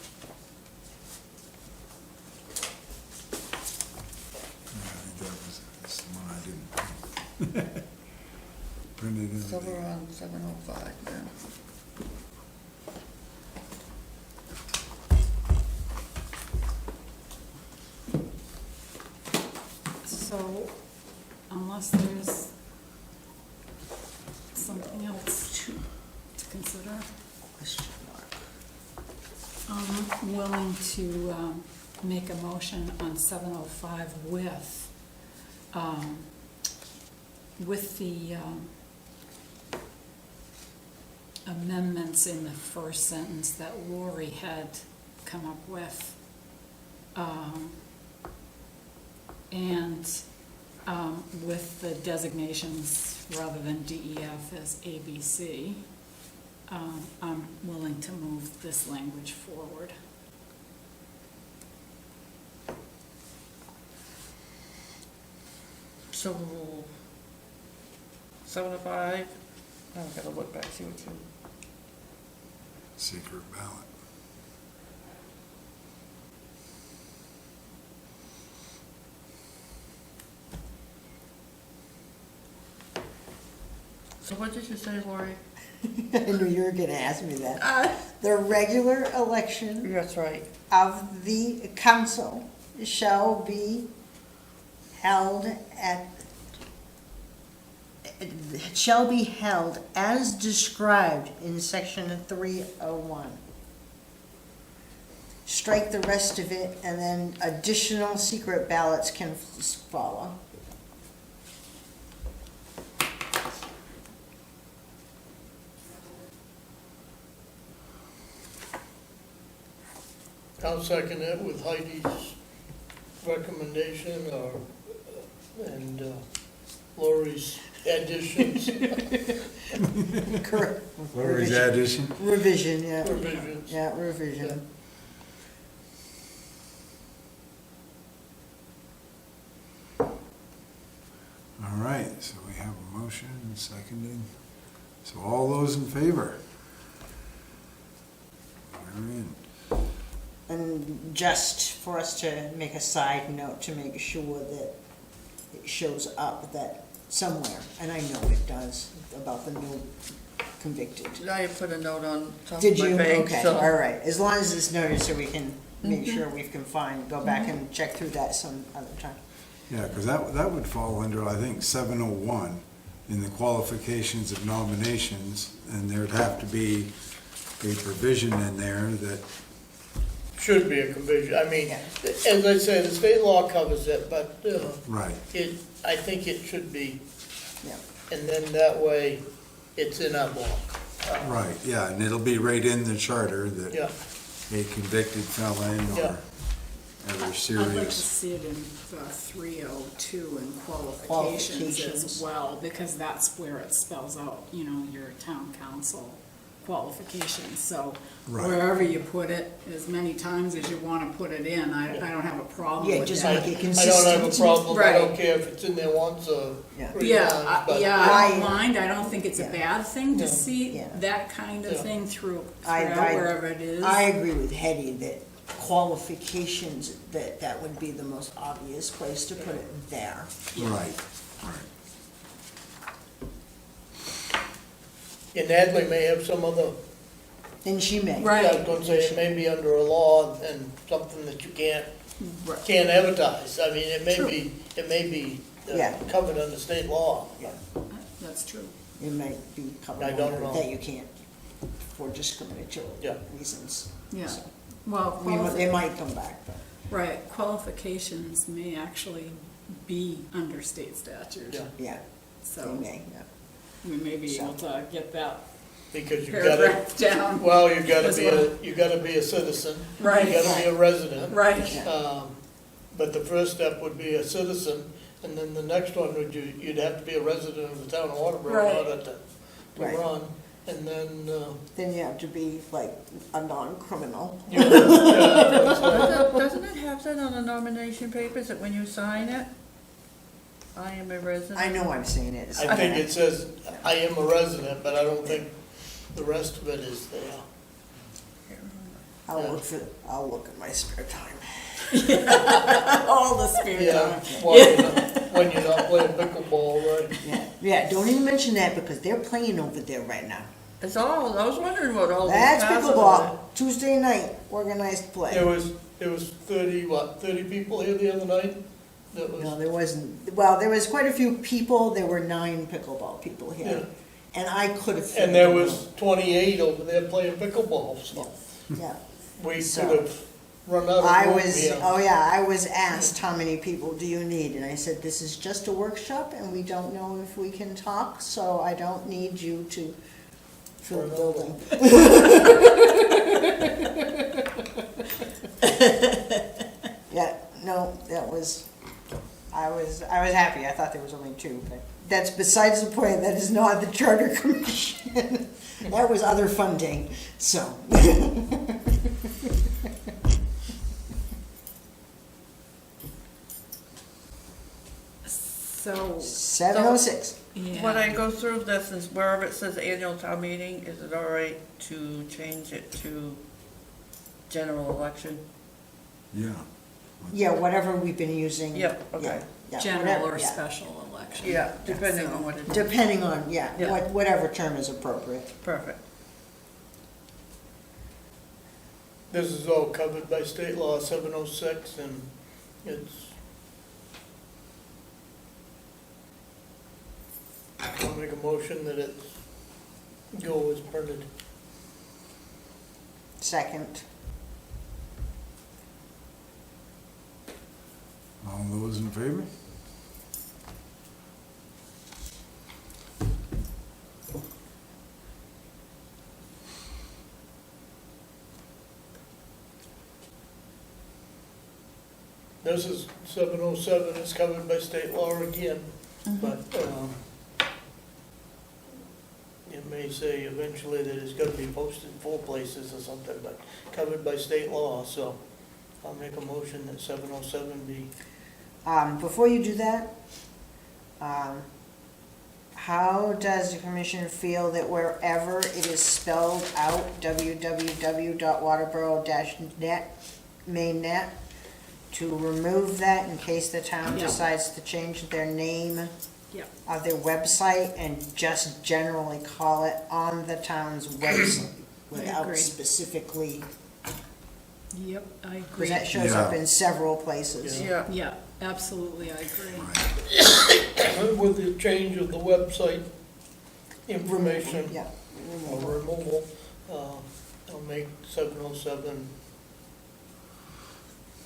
I think that was, that's the one I didn't print it in. So we're on 7:05 now. So unless there's something else to consider, Question mark. I'm willing to make a motion on 7:05 with the amendments in the first sentence that Lori had come up with. And with the designations rather than DEF as ABC, I'm willing to move this language forward. So, 7:05, I gotta look back, see what you, Secret ballot. so what did you say, Lori? I knew you were gonna ask me that. The regular election That's right. of the council shall be held as described in section 301. Strike the rest of it, and then additional secret ballots can follow. I'll second it with Heidi's recommendation and Lori's additions, Correct. Lori's addition? Revision, yeah. revisions. Yeah, revision. All right, so we have a motion and seconding. So all those in favor? We're in. And just for us to make a side note to make sure that it shows up that somewhere, and I know it does, about the no convicted. I put a note on top Did of my you? page, Okay, so. all right. As long as it's noted so we can make sure we can go back and check through that some other time. Yeah, because that would fall under, I think, 701 in the qualifications of nominations, and there'd have to be a provision in there that, Should be a provision, I mean, Yeah. as I say, the state law covers it, but right, I think it should be, Yeah. and then that way, it's in our block. right, yeah, and it'll be right in the charter that Yeah, a convicted felon Yeah. or other I'd like to serious. see it in 302 and qualifications as Qualifications. well, because that's where it spells out, your town council qualifications. So Right. wherever you put it, as many times as you want to put it in, I don't have a problem Yeah, with just that. make it I don't have a consistent. problem, I don't Right. care if it's in there once or Yeah. 3 Yeah, times, but. I don't mind, I don't think it's a Yeah. bad thing to Yeah. see Yeah. that kind of Yeah. thing throughout I- wherever it is. I agree with Hetty that qualifications, that would be the most obvious place to put it there. Right, right. And Hadley may have some other, And she may. Right. I was gonna say, it may be under a law and something that you Right. can't advertise. I mean, True. it may be Yeah. covered under state law. Yeah, That's true. it might be covered I don't under know. that you can't for discriminatory Yeah. reasons. Yeah. So, Well, they might come back, but. right, qualifications may actually be under state statute. Yeah. Yeah, they So, may, yeah. we may be able to get that because you gotta, paragraph down. well, you gotta As be well. you gotta be a citizen. Right. You gotta be a resident. Right, But the first step would be a citizen, and then the next one would you'd have to be a resident of the town of Waterboro in Right. order to Right. run. And then, Then you have to be like a non-criminal. Doesn't it have that on the nomination papers, that when you sign it, I am a resident? I know I'm saying it. I think it says, I am a resident, but I don't think the rest of it is there. I'll look at my spare time. all the spare Yeah, time. when you're not playing pickleball, right? Yeah, don't even mention that because they're playing over there right now. It's all, I was wondering what all these That's passes pickleball, Tuesday night, organized play. There was 30 people here the other night? That No, was, there wasn't, well, there was quite a few people, there were 9 pickleball people yeah. here. And I could have. And there was 28 over there playing pickleball, so Yeah, we So, could have run out I of room was, here. I was asked, how many people do you need? And I said, this is just a workshop and we don't know if we can talk, so I don't need you to fill the building. Yeah, no, that was, I was happy, I thought there was only 2, but that's besides the point, that is not the charter commission. That was other funding, so. So, 7:06. yeah. When I go through this, is wherever it says annual town meeting, is it all right to change it to general election? Yeah. Yeah, whatever we've been using. Yep, okay. Yeah, yeah, General whatever, or yeah. special election. Yeah, depending So- on what it is. Depending on, Yeah. whatever term is appropriate. Perfect. This is all covered by state law 706, and it's, I'll make a motion that it go as printed. Second. All those in favor? This is 707, it's covered by state law again, but it may say eventually that it's gonna be posted 4 places or something, but covered by state law, so I'll make a motion that 707 be. Before you do that, how does the commission feel that wherever it is spelled out, www.waterboro-net, mainnet, to remove that in case the town Yeah. decides to change their name Yep, of their website and just generally call it on the town's website without agree. specifically, yep, I agree. because that shows up Yeah. in several places. Yeah, Yeah, absolutely, I agree. With the change of the website information Yeah. or removal, I'll make 707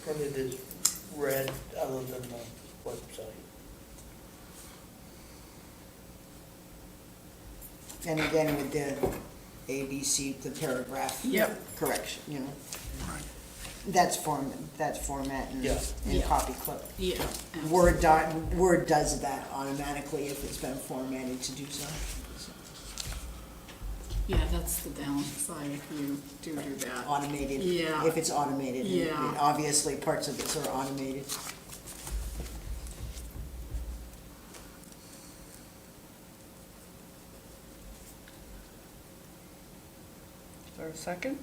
printed as red other than the website. And again, with the ABC, the paragraph Yep. correction, you know, Right. that's format and, Yeah. and Yeah. copy clip. Yeah. Word does that automatically if it's been formatted to do so. Yeah, that's the downside if you do that. Automated. Yeah. If it's automated. and Yeah. Obviously, parts of it are automated. is there a second?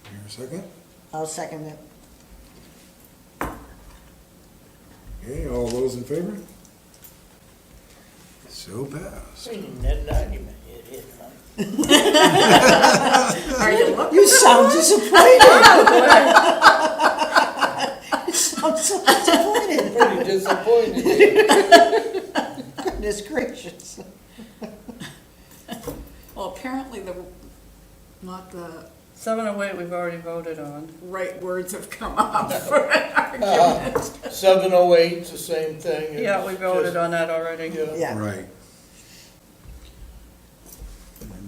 Here a second. I'll second it. Okay, all those in favor? So passed. We didn't have an argument here tonight. Are you looking? You sound disappointed. You sound so disappointed. Pretty disappointed. Goodness gracious. Well, apparently not the 708 we've already voted on. right words have come up for an argument. 708's the same thing. Yeah, we voted Just- on that already. Yeah. Yeah. Right.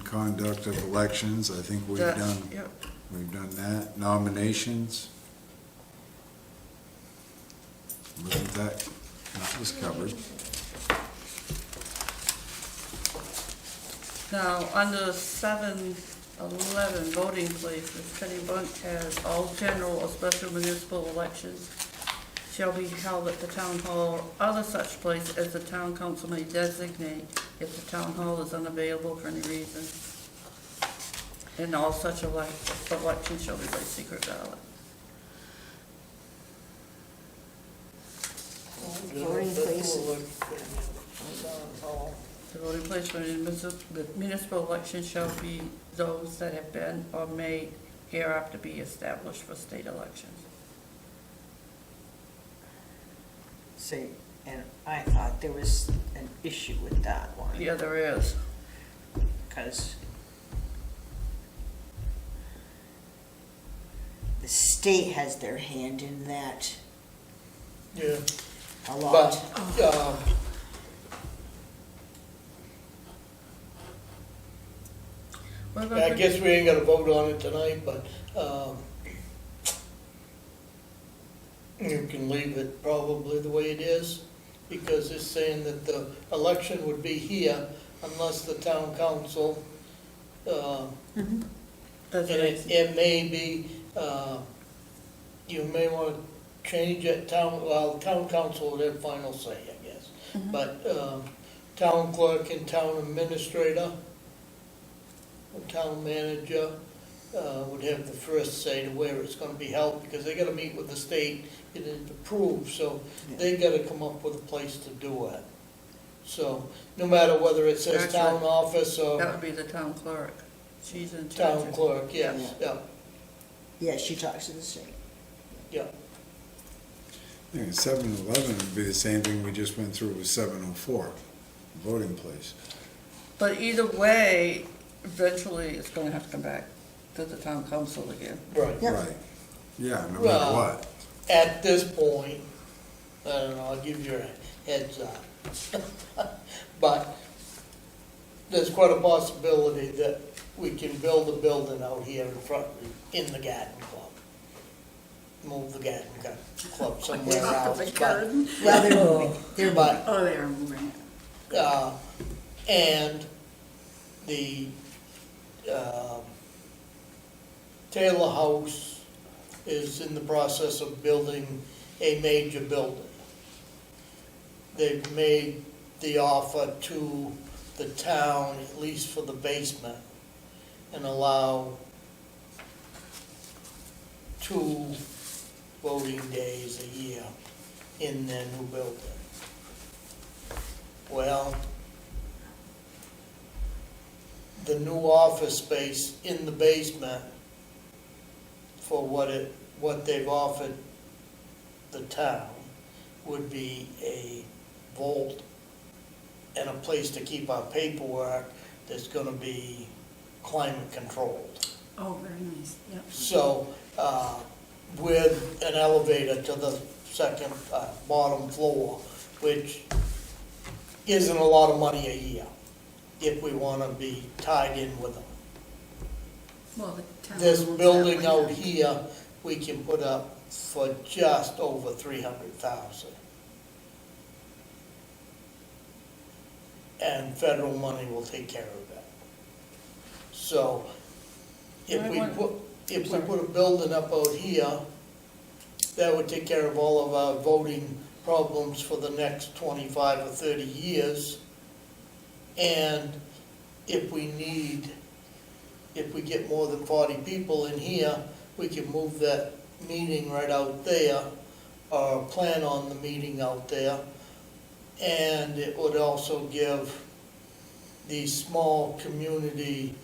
conduct of elections, I think we've That- done, Yep. we've done that. Nominations. Wasn't that was covered. Now, under 711, voting places, Kenny Bunt has all general or special municipal elections shall be held at the town hall or other such place as the town council may designate if the town hall is unavailable for any reason. And all such elections shall be by secret ballot. Voting places. The voting place for the municipal election shall be those that have been or may hereafter be established for state elections. See, and I thought there was an issue with that one, Yeah, there is. because the state has their hand in that Yeah, a lot. but, What about I the- guess we ain't gonna vote on it tonight, but, you can leave it probably the way it is, because it's saying that the election would be here unless the town council, Mhm. Does and it, it may be, you may wanna change it, town council would have final say, I guess. Mhm. But, town clerk and town administrator, or town manager, would have the first say to where it's gonna be held, because they gotta meet with the state, get it approved, so they gotta come up with a place to do it. So, no matter whether it says That's town right. office that or would be the town clerk. She's in charge. town clerk, yes, yeah, Yeah, she talks to the state. yeah. I think 711 would be the same thing we just went through with 704, voting place. But either way, eventually it's gonna have to come back to the town council again. Right. Yep. Right. Yeah, no Well- matter what. At this point, I don't know, I'll give you a heads up. But there's quite a possibility that we can build a building out here in front, in the garden club. Move the garden club somewhere else. The garden. Well, they're moving, they're But, moving. Oh, they are moving it. and the, Taylor House is in the process of building a major building. They've made the offer to the town, at least for the basement, and allow 2 voting days a year in their new building. Well, the new office space in the basement for what they've offered the town would be a vault and a place to keep our paperwork that's gonna be climate controlled. Oh, very nice, yep. So, with an elevator to the second, bottom floor, which isn't a lot of money a year, if we wanna be tied in with them. Well, the town This owns that building land. out here, we can put up for just over 300,000. And federal money will take care of that. So, if I we want- put, if we Sorry. put a building up out here, that would take care of all of our voting problems for the next 25 or 30 years. And if we get more than 40 people in here, we can move that meeting right out there, or plan on the meeting out there. And it would also give these small community,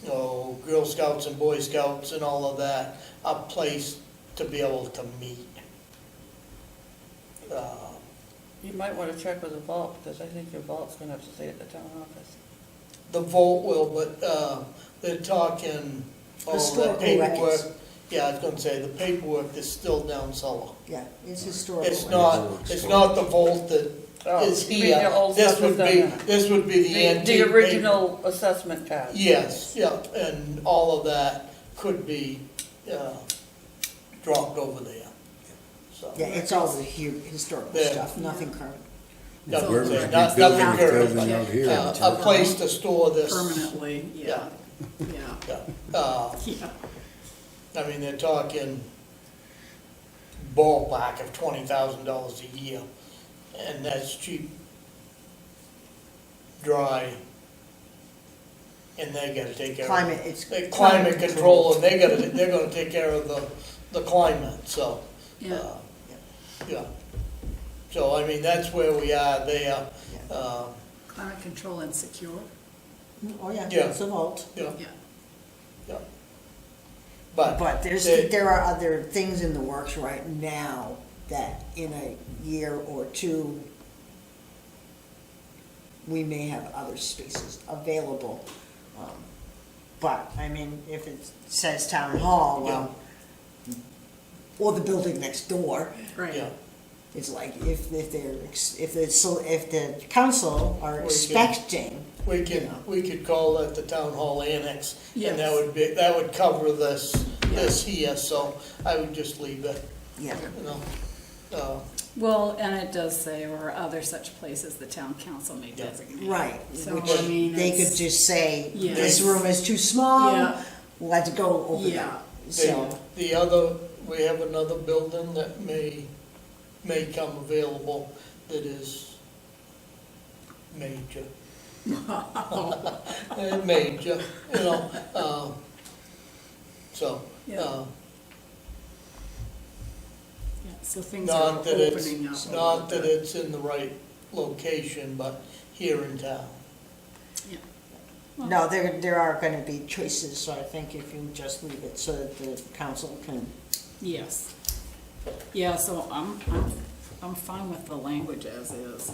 Girl Scouts and Boy Scouts and all of that, a place to be able to meet. You might wanna check with the vault, because I think your vault's gonna have to stay at the town office. The vote will, but they're talking, all the Historical paperwork. records. Yeah, I was gonna say, the paperwork is still down cellar. Yeah, it's historical. It's records. not the vault that Oh, is you mean the here. old This stuff would that's be, done now. this would be the The antique. original assessment pad. Yes, yeah, and all of that could be, dropped over there, so. Yeah, it's all the historical Yeah. stuff, nothing current. Nothing, Where would you be nothing building a current, building out here? a place to store this. Permanently, yeah, yeah, Yeah, yeah. I mean, they're talking ballpark of $20,000 a year, and that's cheap, dry, and they gotta take care of. Climate, it's. Climate control, and they're gonna take care of the climate, so. Yeah. Yeah. So, I mean, that's where we are there, Climate control and secure, Oh, yeah, Yeah. it's a vault. yeah, yeah. yeah. But, But They- there are other things in the works right now that in a year or two, we may have other spaces available. But, I mean, if it says town hall, well, or the building next door, Right. yeah, it's like if the council are We can- expecting, we Yeah. could call that the town hall annex, and that Yes. that would cover this Yeah. here, so I would just leave it, yeah. you know. Well, and it does say, or other such places the town council may Yeah. designate. Right, So, which I mean, they it's- could just say, Yeah. this room is too small, Yeah. let's go over Yeah. that. So, The other, we have another building that may come available that is major. Major, you know, so, Yeah. Yeah, so things are not that it's, opening up. a not little that bit. it's in the right location, but here in town. no, there are gonna be choices, so I think if you just leave it so that the council can, Yes. Yeah, so I'm fine with the language as is.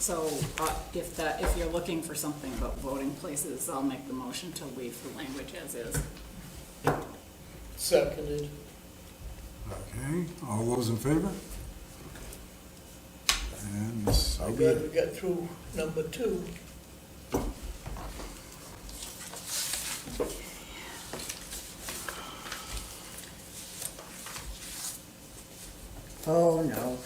So, if you're looking for something about voting places, I'll make the motion to leave the language as is. Seconded. Okay, all those in favor? And so I'm be glad it. we got through number 2. oh, no.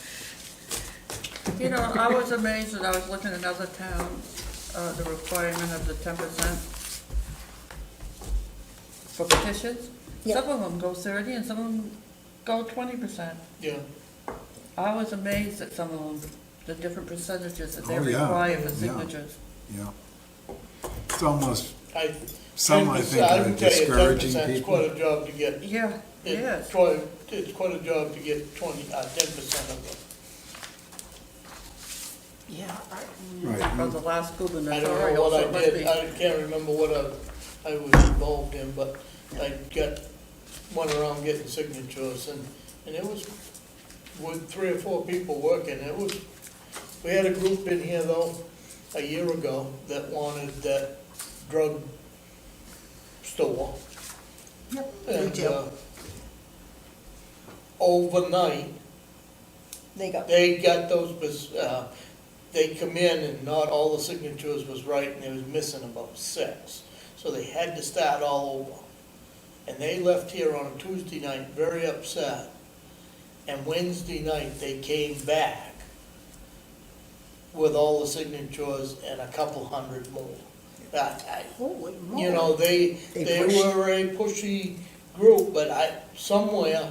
You know, I was amazed when I was looking at other towns, the requirement of the 10% for petitions. Yeah. Some of them go 30 and some of them go 20%. Yeah, I was amazed at some of them, the different percentages that they Oh, yeah. require for Yeah. signatures. Yeah. It's almost, I. some I think I are can tell you, discouraging 10% is people. quite a job to get. Yeah, yes. It's quite a job to get 10% of it. Yeah. Right, Or the last I don't know gubernatorial, what so I it must did, be. I can't remember what I was involved in, but I went around getting signatures, and it was with 3 or 4 people working, we had a group in here though, a year ago, that wanted that drug store. Yep, And, retail. overnight, They got, they got they come in and not all the signatures was right, and they was missing about 6. So they had to start all over. And they left here on a Tuesday night very upset. And Wednesday night, they came back with all the signatures and a couple hundred more. holy moly. You know, they pushed. were a pushy group, but somewhere,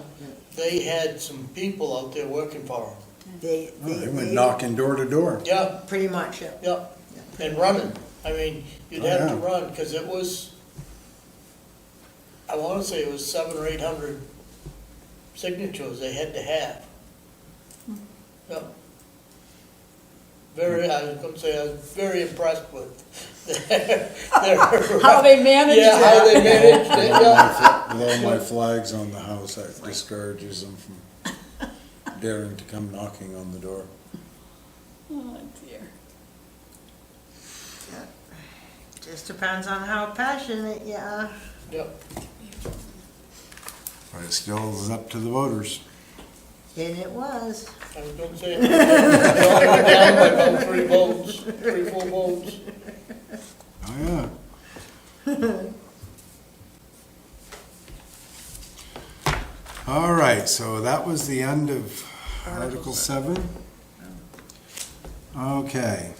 they had some people out there working for them. They went knocking door to door. Yeah, pretty much, yeah. yep, and running. I mean, you'd have to yeah. run, because it was, I wanna say it was 700 or 800 signatures they had to have. Yep. I was gonna say, I was very impressed with their. How they managed Yeah, how it. they managed it, yeah. With all my flags on the house, that discourages them from daring to come knocking on the door. Oh, dear. Just depends on how passionate you are. Yep, But it still is up to the voters. And it was. I was gonna say, it only went down by about 3 votes, 3, 4 votes. Oh, yeah. All right, so that was the end of Article 7. Okay.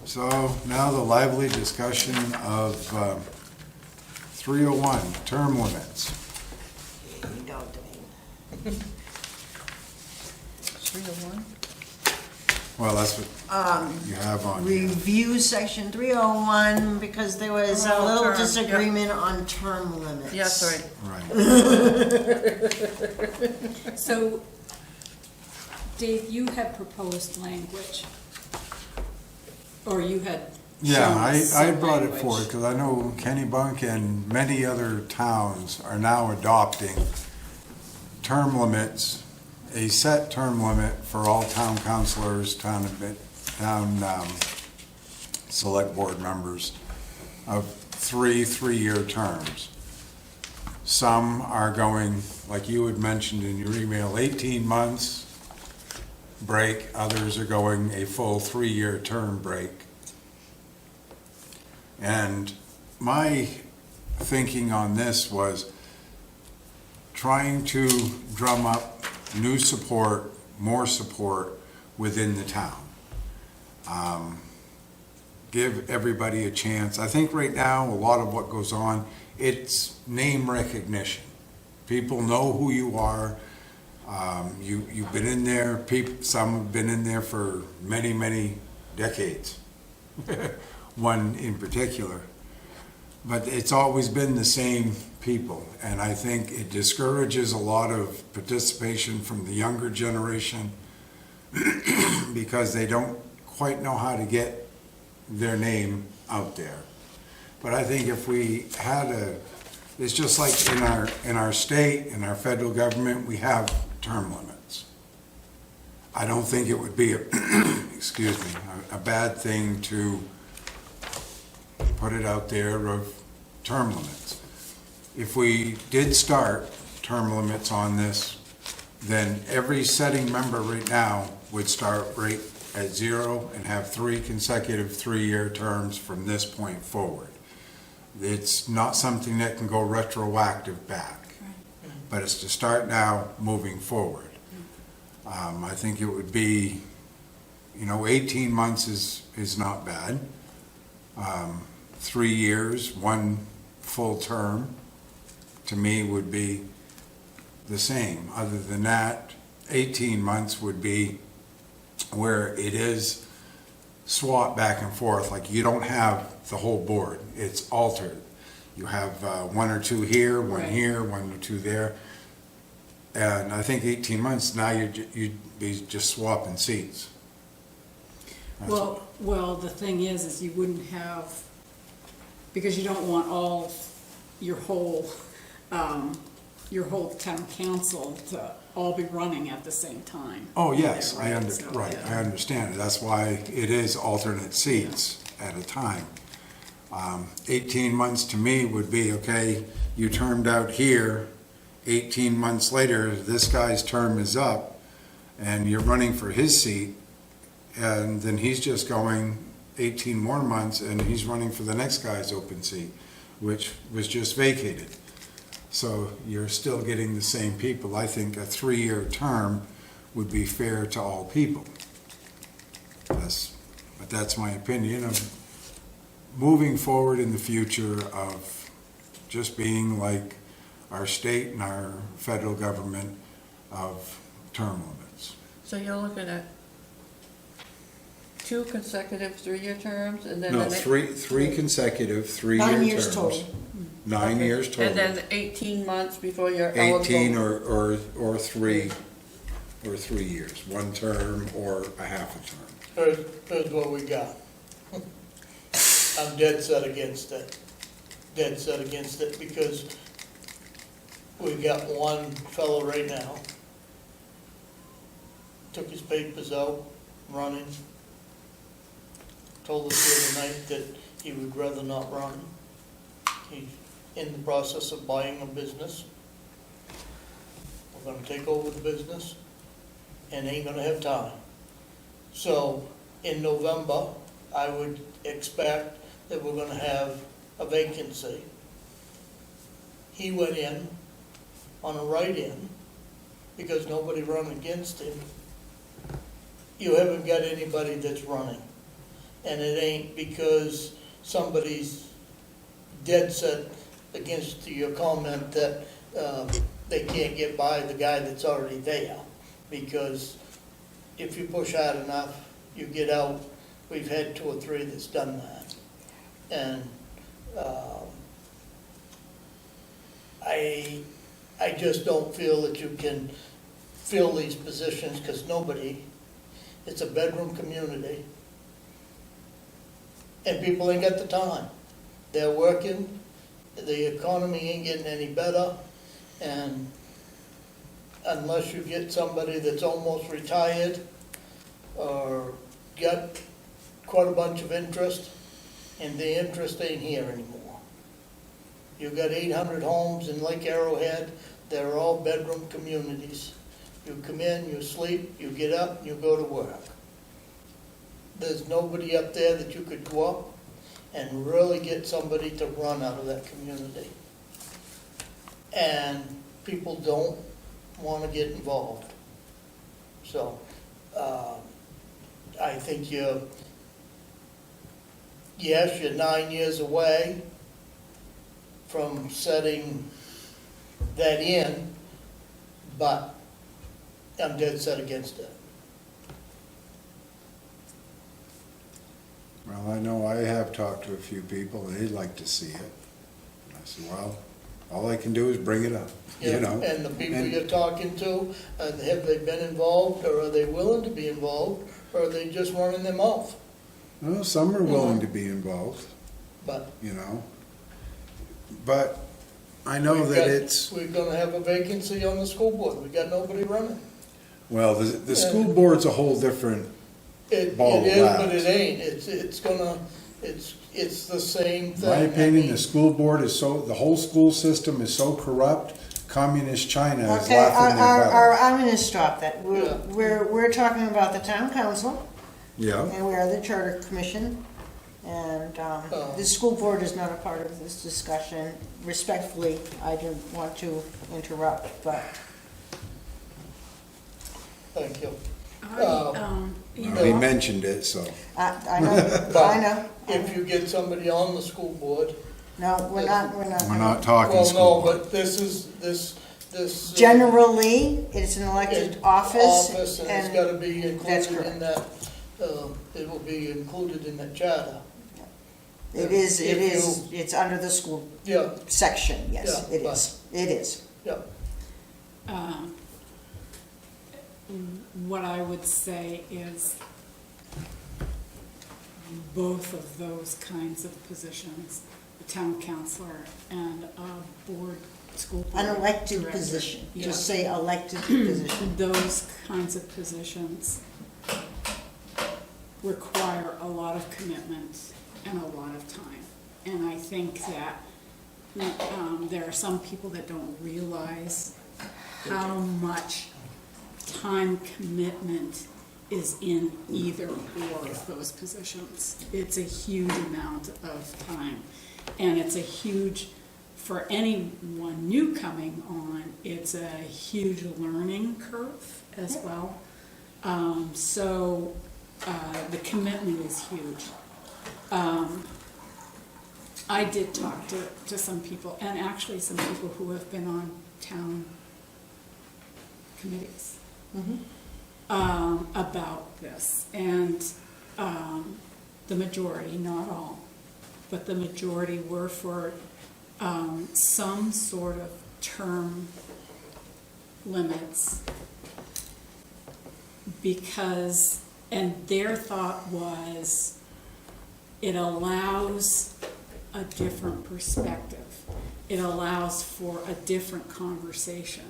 So now the lively discussion of 301, term limits. You don't, Dwayne. 301? Well, that's what you have on here. Review section 301, because there was a Oh, little term, yeah. disagreement on term limits. Yeah, sorry. Right. So, Dave, you had proposed language, or you had Yeah, shown us I some brought it language. forward because I know Kennybunk and many other towns are now adopting term limits, a set term limit for all town councilors, town select board members of 3 year terms. Some are going, like you had mentioned in your email, 18 months break, others are going a full 3-year term break. And my thinking on this was trying to drum up new support, more support within the town. Give everybody a chance. I think right now, a lot of what goes on, it's name recognition. People know who you are. You've been in there, some have been in there for many, many decades. One in particular. But it's always been the same people, and I think it discourages a lot of participation from the younger generation because they don't quite know how to get their name out there. But I think if we had it's just like in our state, in our federal government, we have term limits. I don't think it would be a bad thing to put it out there of term limits. If we did start term limits on this, then every sitting member right now would start right at 0 and have 3 consecutive 3-year terms from this point forward. It's not something that can go retroactive back, but it's to start now moving forward. I think it would be, 18 months is not bad. 3 years, 1 full term, to me would be the same. Other than that, 18 months would be where it is swapped back and forth, like you don't have the whole board, it's altered. You have 1 or 2 here, 1 Right. here, 1 or 2 there. And I think 18 months, now you'd be just swapping seats. That's- Well, the thing is you wouldn't have, because you don't want all, your whole town council to all be running at the same time. Oh, yes, Yeah, right, so, I yeah. understand. That's why it is alternate seats at a time. 18 months to me would be, okay, you termed out here, 18 months later, this guy's term is up, and you're running for his seat, and then he's just going 18 more months, and he's running for the next guy's open seat, which was just vacated. So you're still getting the same people. I think a 3-year term would be fair to all people. But that's my opinion of moving forward in the future of just being like our state and our federal government of term limits. So you're looking at 2 consecutive 3-year terms, and then No, the next... three consecutive 3-year 9 terms. years total. 9 Okay. years total. And then 18 months before you're eligible. 18 or 3 years, 1 term or a half a term. Here's what we got. I'm dead set against it. Dead set against it because we got one fellow right now. Took his papers out, running. Told us the other night that he would rather not run. He's in the process of buying a business. We're gonna take over the business. and ain't gonna have time. So in November, I would expect that we're gonna have a vacancy. He went in on a write-in because nobody run against him. You haven't got anybody that's running. And it ain't because somebody's dead set against your comment that they can't get by the guy that's already there. Because if you push hard enough, you get out. We've had 2 or 3 that's done that. And I just don't feel that you can fill these positions because nobody, it's a bedroom community. And people ain't got the time. They're working, the economy ain't getting any better, and unless you get somebody that's almost retired or got quite a bunch of interest, and the interest ain't here anymore. You've got 800 homes in Lake Arrowhead, they're all bedroom communities. You come in, you sleep, you get up, and you go to work. There's nobody up there that you could go up and really get somebody to run out of that community. And people don't want to get involved. So, I think yes, you're 9 years away from setting that in, but I'm dead set against it. Well, I know I have talked to a few people, and they'd like to see it. And I said, well, all I can do is bring it up, you know? And the people And- you're talking to, have they been involved, or are they willing to be involved, or are they just running their mouth? Well, some are willing to be involved, But you know? But I know we've that got- it's, we're gonna have a vacancy on the school board, we got nobody running. well, the school board's a whole different, It Ball of is, but wax. it ain't, it's the same in thing. my I opinion, mean, the school board is so, the whole school system is so corrupt, communist China is Okay, laughing their butt. I'm gonna stop that. Yeah. We're talking about the town council, Yeah, and we are the charter commission. And the school board is not a part of this discussion. Respectfully, I didn't want to interrupt, but Thank you. You well, he know, mentioned it, so. I know, I know. If you get somebody on the school board, No, we're not. We're not talking well, school no, board. but this. Generally, it's an elected office, And it's and gotta be that's included in that, it will be included in that charter. it is, If it's under the school Yeah, section, yes, Yeah, it is. It is. yeah. what I would say is both of those kinds of positions, a town councillor and a board, school board An elected director, position, yeah. just say elected position. Those kinds of positions require a lot of commitment and a lot of time. And I think that there are some people that don't realize how much time commitment is in either or of those positions. It's a huge amount of time. And it's a huge, for anyone new coming on, it's a huge learning curve as well. So the commitment is huge. I did talk to some people, and actually some people who have been on town committees about this. And the majority, not all, but the majority were for some sort of term limits because, and their thought was, it allows a different perspective. It allows for a different conversation.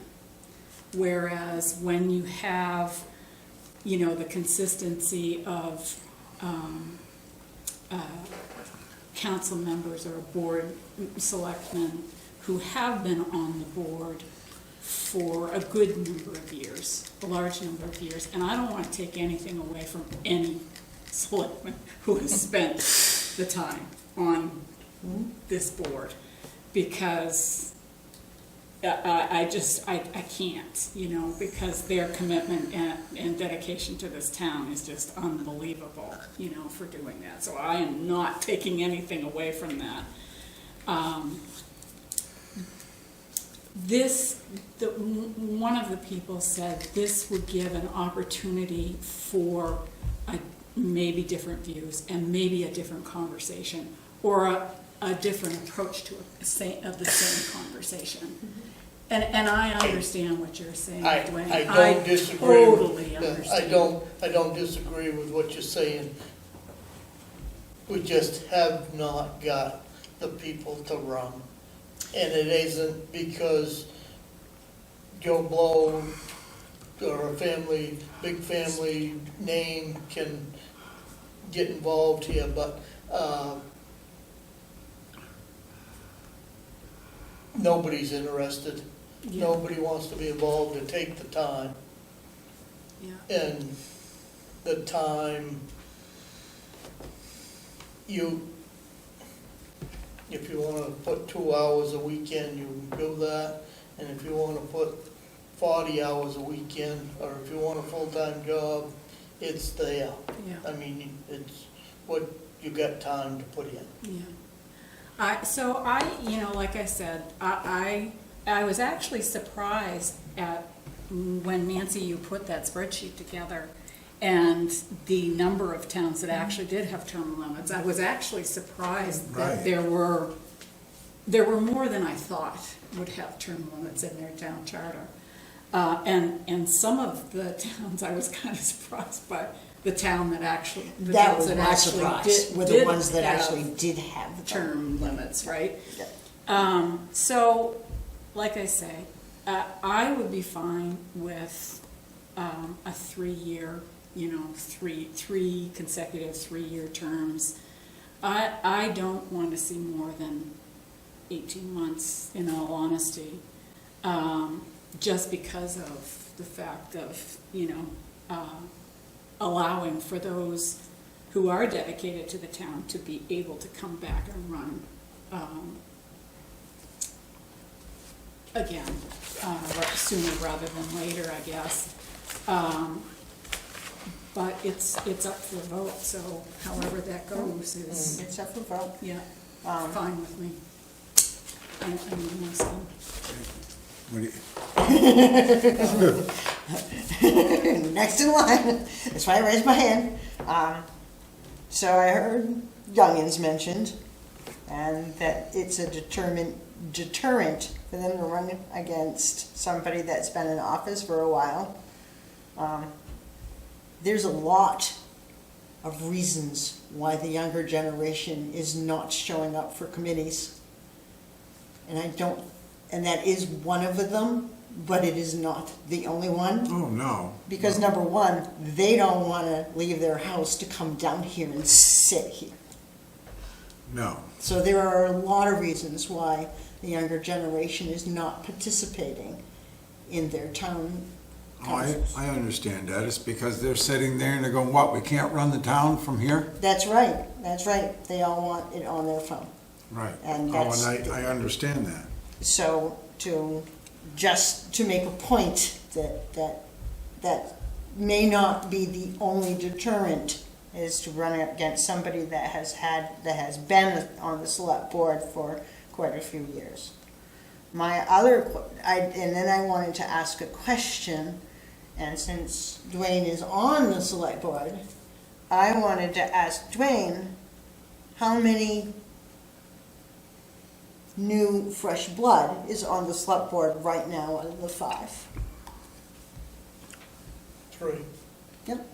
Whereas when you have, you know, the consistency of council members or board selectmen who have been on the board for a good number of years, a large number of years. And I don't want to take anything away from any selectman who has spent the time on this board, because I can't, you know, because their commitment and dedication to this town is just unbelievable, you know, for doing that. So I am not taking anything away from that. One of the people said this would give an opportunity for maybe different views and maybe a different conversation, or a different approach to the same conversation. And I understand what you're saying, Dwayne. I don't disagree. Totally understand. I don't disagree with what you're saying. We just have not got the people to run. And it isn't because Joe Blow or a family, big family name can get involved here, but nobody's interested. Yeah. Nobody wants to be involved to take the time. Yeah. And the time if you want to put 2 hours a weekend, you can do that. And if you want to put 40 hours a weekend, or if you want a full-time job, it's there. Yeah. I mean, it's what you got time to put in. Yeah. So you know, like I said, I was actually surprised at when Nancy, you put that spreadsheet together, and the number of towns that actually did have term limits. I was actually surprised that Right. there were more than I thought would have term limits in their town charter. And some of the towns, I was kind of surprised by the town that actually, the That towns was that my actually surprise, were the did ones that have actually did have the term limits, right? Yeah. So, like I say, I would be fine with a 3-year, you know, three consecutive 3-year terms. I don't want to see more than 18 months, in all honesty, just because of the fact of, you know, allowing for those who are dedicated to the town to be able to come back and run again, sooner rather than later, I guess. But it's up for a vote, so however that goes is, It's up for vote. yeah, fine with me. I need my son. What do you, Next in line, that's why I raised my hand. So I heard youngins mentioned, and that it's a deterrent for them to run against somebody that's been in office for a while. There's a lot of reasons why the younger generation is not showing up for committees. And that is one of them, but it is not the only one. oh, no. Because number one, they don't want to leave their house to come down here and sit here. No. So there are a lot of reasons why the younger generation is not participating in their town Oh, councils. I understand that. It's because they're sitting there and they're going, what, we can't run the town from here? That's right, that's right. They all want it on their phone. Right. And Oh, that's- and I understand that. So to make a point that may not be the only deterrent is to run against somebody that has been on the select board for quite a few years. And then I wanted to ask a question, and since Dwayne is on the select board, I wanted to ask Dwayne, how many new fresh blood is on the select board right now out of the 5? 3 Yep,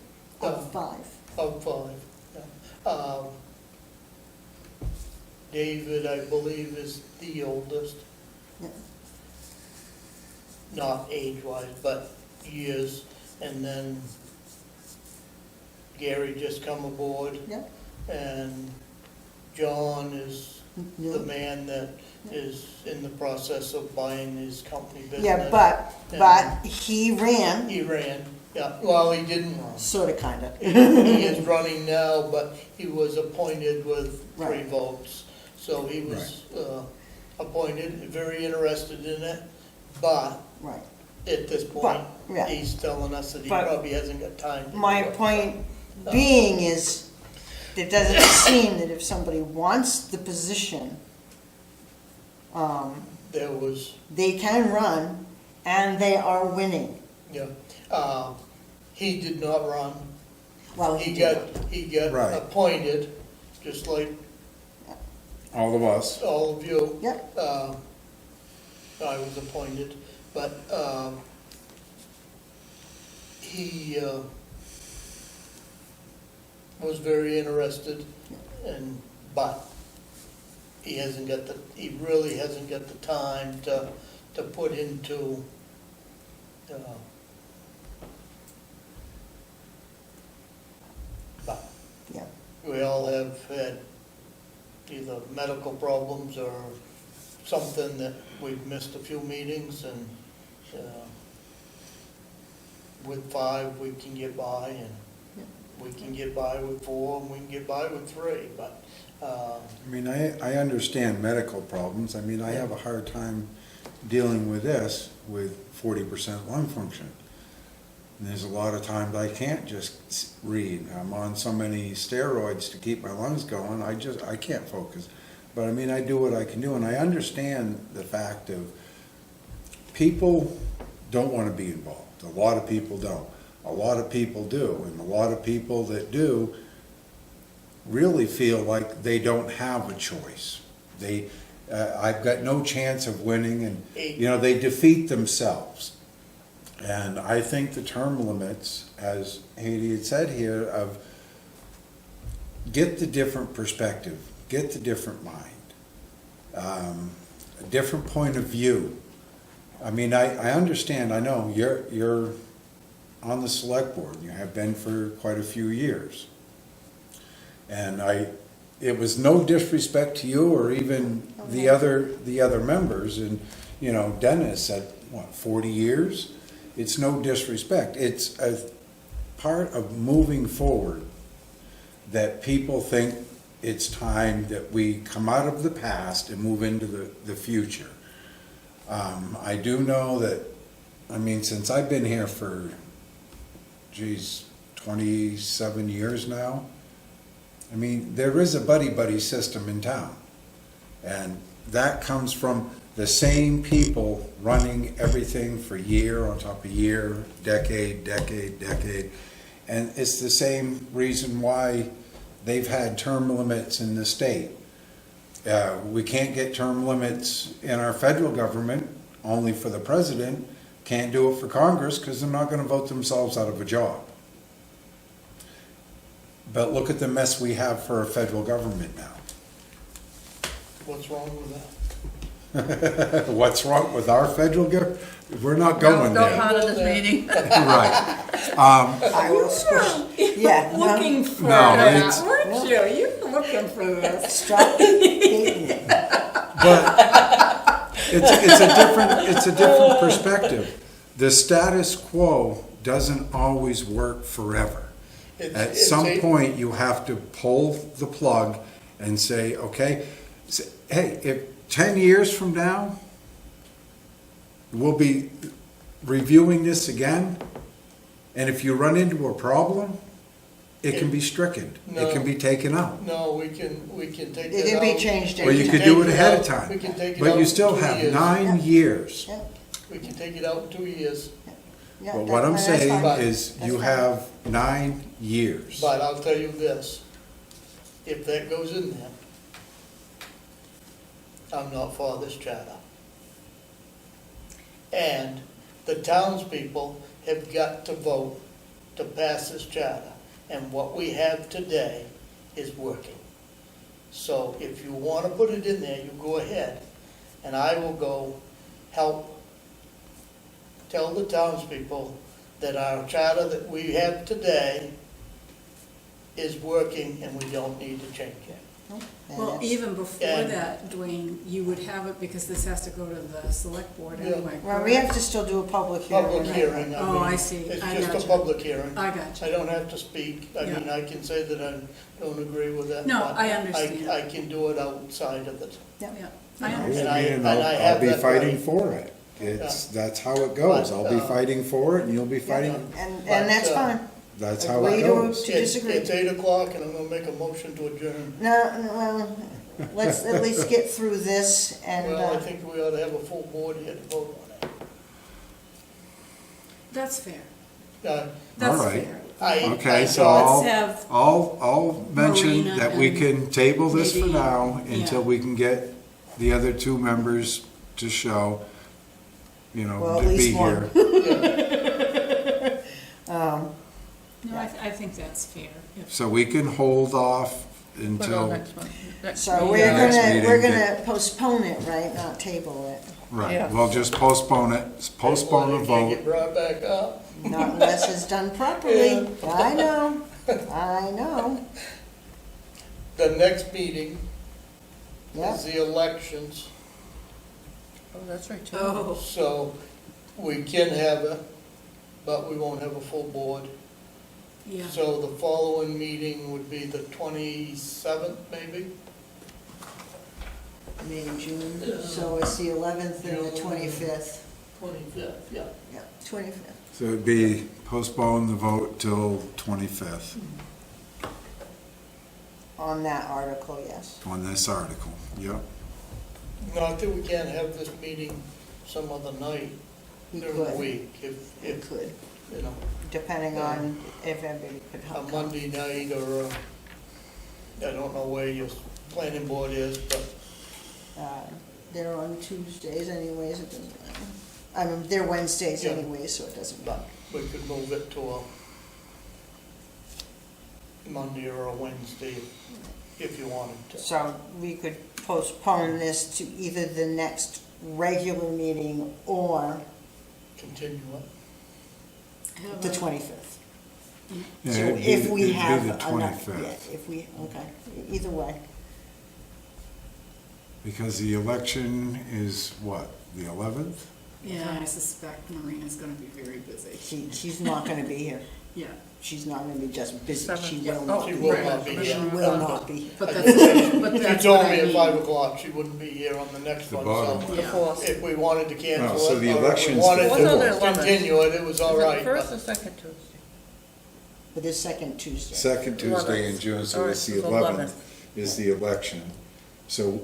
Oh. of 5. of 5. Yeah. David, I believe, is the oldest. Yeah. Not age-wise, but years. And then Gary just come aboard. Yep. And John is the man that is in the process of buying his company business. Yeah, but he ran, He ran, yeah, well, he didn't run. sorta, kinda. He is running now, but he was appointed with 3 Right. votes. So he was appointed, very interested in it, but Right. at this point, yeah. he's telling us that he But probably hasn't got time to do My it. point being is, it doesn't seem that if somebody wants the position, There was, they can run, and they are winning. yeah, he did not run. Well, He did. got Right. appointed, just like All of us. all of you. Yep. I was appointed, but, he, was very interested and, but he really hasn't got the time to put into, but Yeah. we all have had either medical problems or something that we've missed a few meetings, and with 5, we can get by, and we can get by with 4, and we can get by with 3, but, I mean, I understand medical problems. I mean, I have a hard time dealing with this with 40% lung function. And there's a lot of times I can't just read. I'm on so many steroids to keep my lungs going, I can't focus. But I mean, I do what I can do, and I understand the fact of people don't want to be involved. A lot of people don't. A lot of people do, and a lot of people that do really feel like they don't have a choice. I've got no chance of winning, and, you know, they defeat themselves. And I think the term limits, as Haiti had said here, of get the different perspective, get the different mind, a different point of view. I mean, I understand, I know, you're on the select board, you have been for quite a few years. And it was no disrespect to you or even the other members, and, you know, Dennis said, 40 years? It's no disrespect. It's a part of moving forward that people think it's time that we come out of the past and move into the future. I do know that, I mean, since I've been here for, 27 years now, I mean, there is a buddy-buddy system in town. And that comes from the same people running everything for year on top of year, decade. And it's the same reason why they've had term limits in the state. We can't get term limits in our federal government, only for the president. Can't do it for Congress because they're not going to vote themselves out of a job. But look at the mess we have for our federal government now. what's wrong with that? What's wrong with our federal government? We're not going No there. part of this meeting. Right. I will squish, yeah, no, Looking for No, that, it's- weren't you? You were looking for this. stop hating it. But it's a different perspective. The status quo doesn't always work forever. At some point, you have to pull the plug and say, okay, hey, if 10 years from now, we'll be reviewing this again, and if you run into a problem, it can be stricken. It can be taken out. No, we can take It it can out. be changed Or you anytime. could do it Take it ahead of out. time. We can take it But out you in still 2 have years. 9 years. Yeah, We can take it out in 2 years, yeah, But what I'm that's saying fine. is That's you fine. have 9 years. but I'll tell you this, if that goes in there, I'm not for this charter. And the townspeople have got to vote to pass this charter, and what we have today is working. So if you want to put it in there, you go ahead, and I will go help tell the townspeople that our charter that we have today is working and we don't need to change it. And Well, that's- even before And- that, Dwayne, you would have it because this has to go to the select board Yeah. anyway. Well, we have to still do a public hearing. Public hearing, I Oh, mean, I see. It's I just a gotcha. public hearing. I got I you. don't have to speak, I mean, Yeah. I can say that I don't agree with that. No, but I understand. I can do it outside of it. Yeah, I I understand. I- mean, and I I'll have be that fighting right. for it. That's how it goes. I'll be But, fighting for it and you'll be fighting, And that's But, fine. that's how it Agree goes. to It's disagree. 8:00 and I'm gonna make a motion to adjourn. No, well, let's at least get through this and, Well, I think we ought to have a full board here to vote on it. That's fair. Uh, That's right. fair. Okay, so thought- Let's have, I'll mention Marina that we and can table this for maybe- now until yeah. we can get the other two members to show, Well, at to be least one. here. no, I think that's fair. If- So we can hold off Put it on until, next month. Next so meeting. we're Next gonna, meeting, we're yeah. gonna postpone it, right, not table it, right, Yeah. we'll just postpone it, postpone the It can't get vote. brought back up. not unless it's done properly. I know, The next meeting yeah. is the elections, Oh, that's right, too. Oh, so we can have it, but we won't have a full board. yeah. So the following meeting would be the 27th, maybe? May and June, so it's the 11th and the June. 25th. 25th, yeah. Yeah, 25th. So it'd be postpone the vote till 25th On that article, yes. on this article, yep. Not that we can't have this meeting some other night He during the could, week, he if, could, you know, depending on if everybody could a help. Monday night or, I don't know where your planning board is, but They're on Tuesdays anyways, it doesn't matter. I mean, they're Wednesdays Yeah. anyways, so it doesn't matter. we could move it to a Monday or a Wednesday if you wanted to. So we could postpone this to either the next regular meeting or Continue it. Have the a- 25th. Yeah, So it'd be- if we it'd be have the enough, 25th. yeah, if we, okay, either way. Because the election is what, the 11th? Yeah, I suspect Marina's gonna be very busy. She's not gonna be here. Yeah, She's not gonna be just busy, Seven, she yeah. will Oh, not She be will here. not be here. She will not be here. but that's, She that's told what me I at mean. 5:00 she wouldn't be here on the next The one, bottom. so The Yeah. fourth. if we wanted to cancel Oh, so it, the or if we election's wanted the What's on the to 11th? continue it, it was all Is it right, first or but second Tuesday? For this second Tuesday. Second Tuesday in 11th. June, so All it's right, the so 11th is the election. So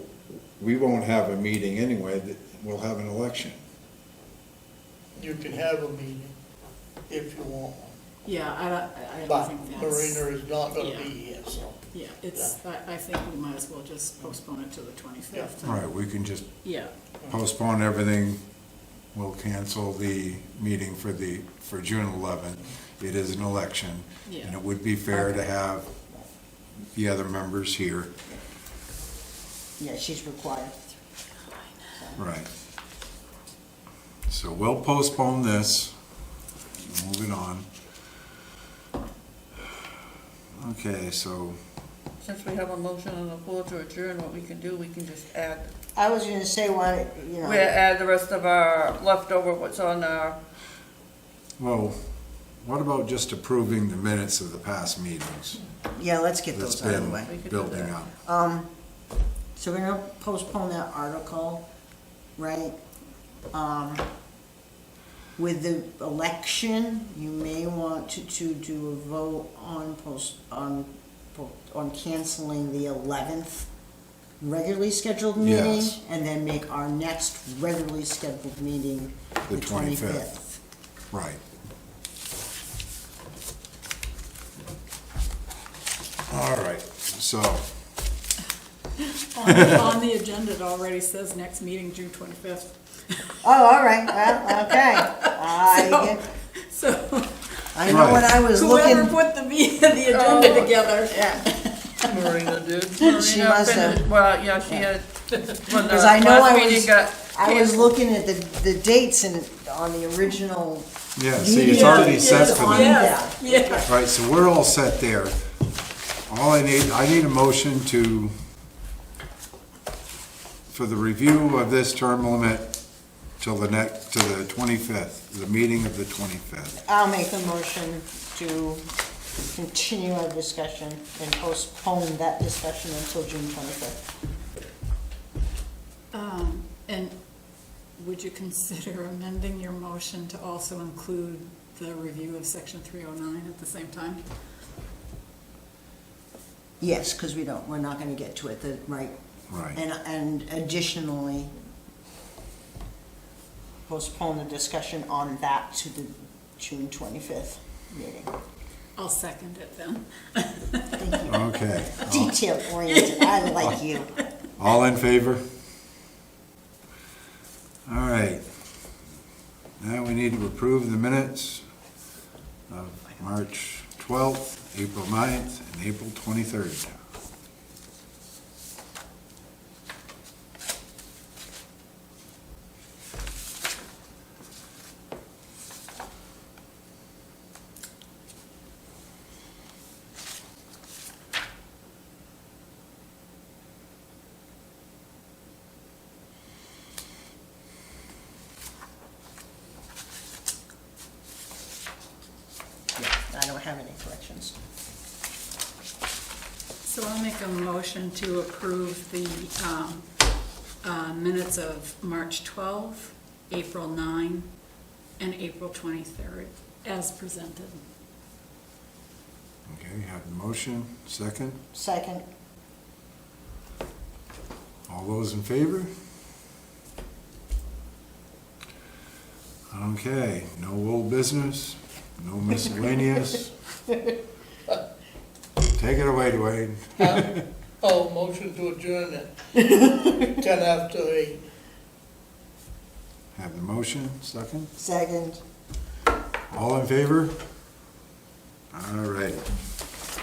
we won't have a meeting anyway, we'll have an election. you can have a meeting if you want one. Yeah, I don't But think that's. Marina is not gonna yeah. be here, so. Yeah, it's, I think we might as well just postpone it to the 25th. All right, we can just Yeah, postpone everything. We'll cancel the meeting for June 11th. It is an election. And yeah. it would be fair to Okay. have the other members here. Yeah, she's required. Right. So we'll postpone this. Moving on. Okay, so, Since we have a motion on the floor to adjourn, what we can do, we can just add, I was gonna say, why, you we know, add the rest of our leftover, what's on our, well, what about just approving the minutes of the past meetings yeah, let's get that's those out of the been way. We could do building that. up? So we're gonna postpone that article, right? With the election, you may want to do a vote on canceling the 11th regularly scheduled meeting. Yes. And then make our next regularly scheduled meeting The the 25th. Right. All right, so, On the agenda, it already says next meeting, June 25th. Oh, all right, well, okay. So I know when I was whoever looking, put the agenda together. yeah, Marina did. She Marina must finished- have. Well, yeah, she had, when the 'Cause I know I last was- meeting got I was canceled. looking at the dates and on the original. yeah, see, it's meeting already set is for on the, Yes, that. yeah. right, so we're all set there. All I need a motion to for the review of this term limit till the next, to the 25th, the meeting of the 25th. I'll make a motion to continue our discussion and postpone that discussion until June 25th. And would you consider amending your motion to also include the review of section 309 at the same time? Yes, because we're not gonna get to it, right? Right. And additionally, postpone the discussion on that to the June 25th meeting. I'll second it then. Thank you. Okay. Detail oriented, I like you. All in favor? All right. Now we need to approve the minutes of March 12th, April 9th, and April 23rd. Yeah, I don't have any corrections. So I'll make a motion to approve the minutes of March 12, April 9, and April 23rd as presented. Okay, you have the motion, second. Second, All those in favor? Okay, no old business, no miscellaneous. Take it away, Dwayne. Oh, motion to adjourn at 8:10. Have the motion, second. second. All in favor? All right.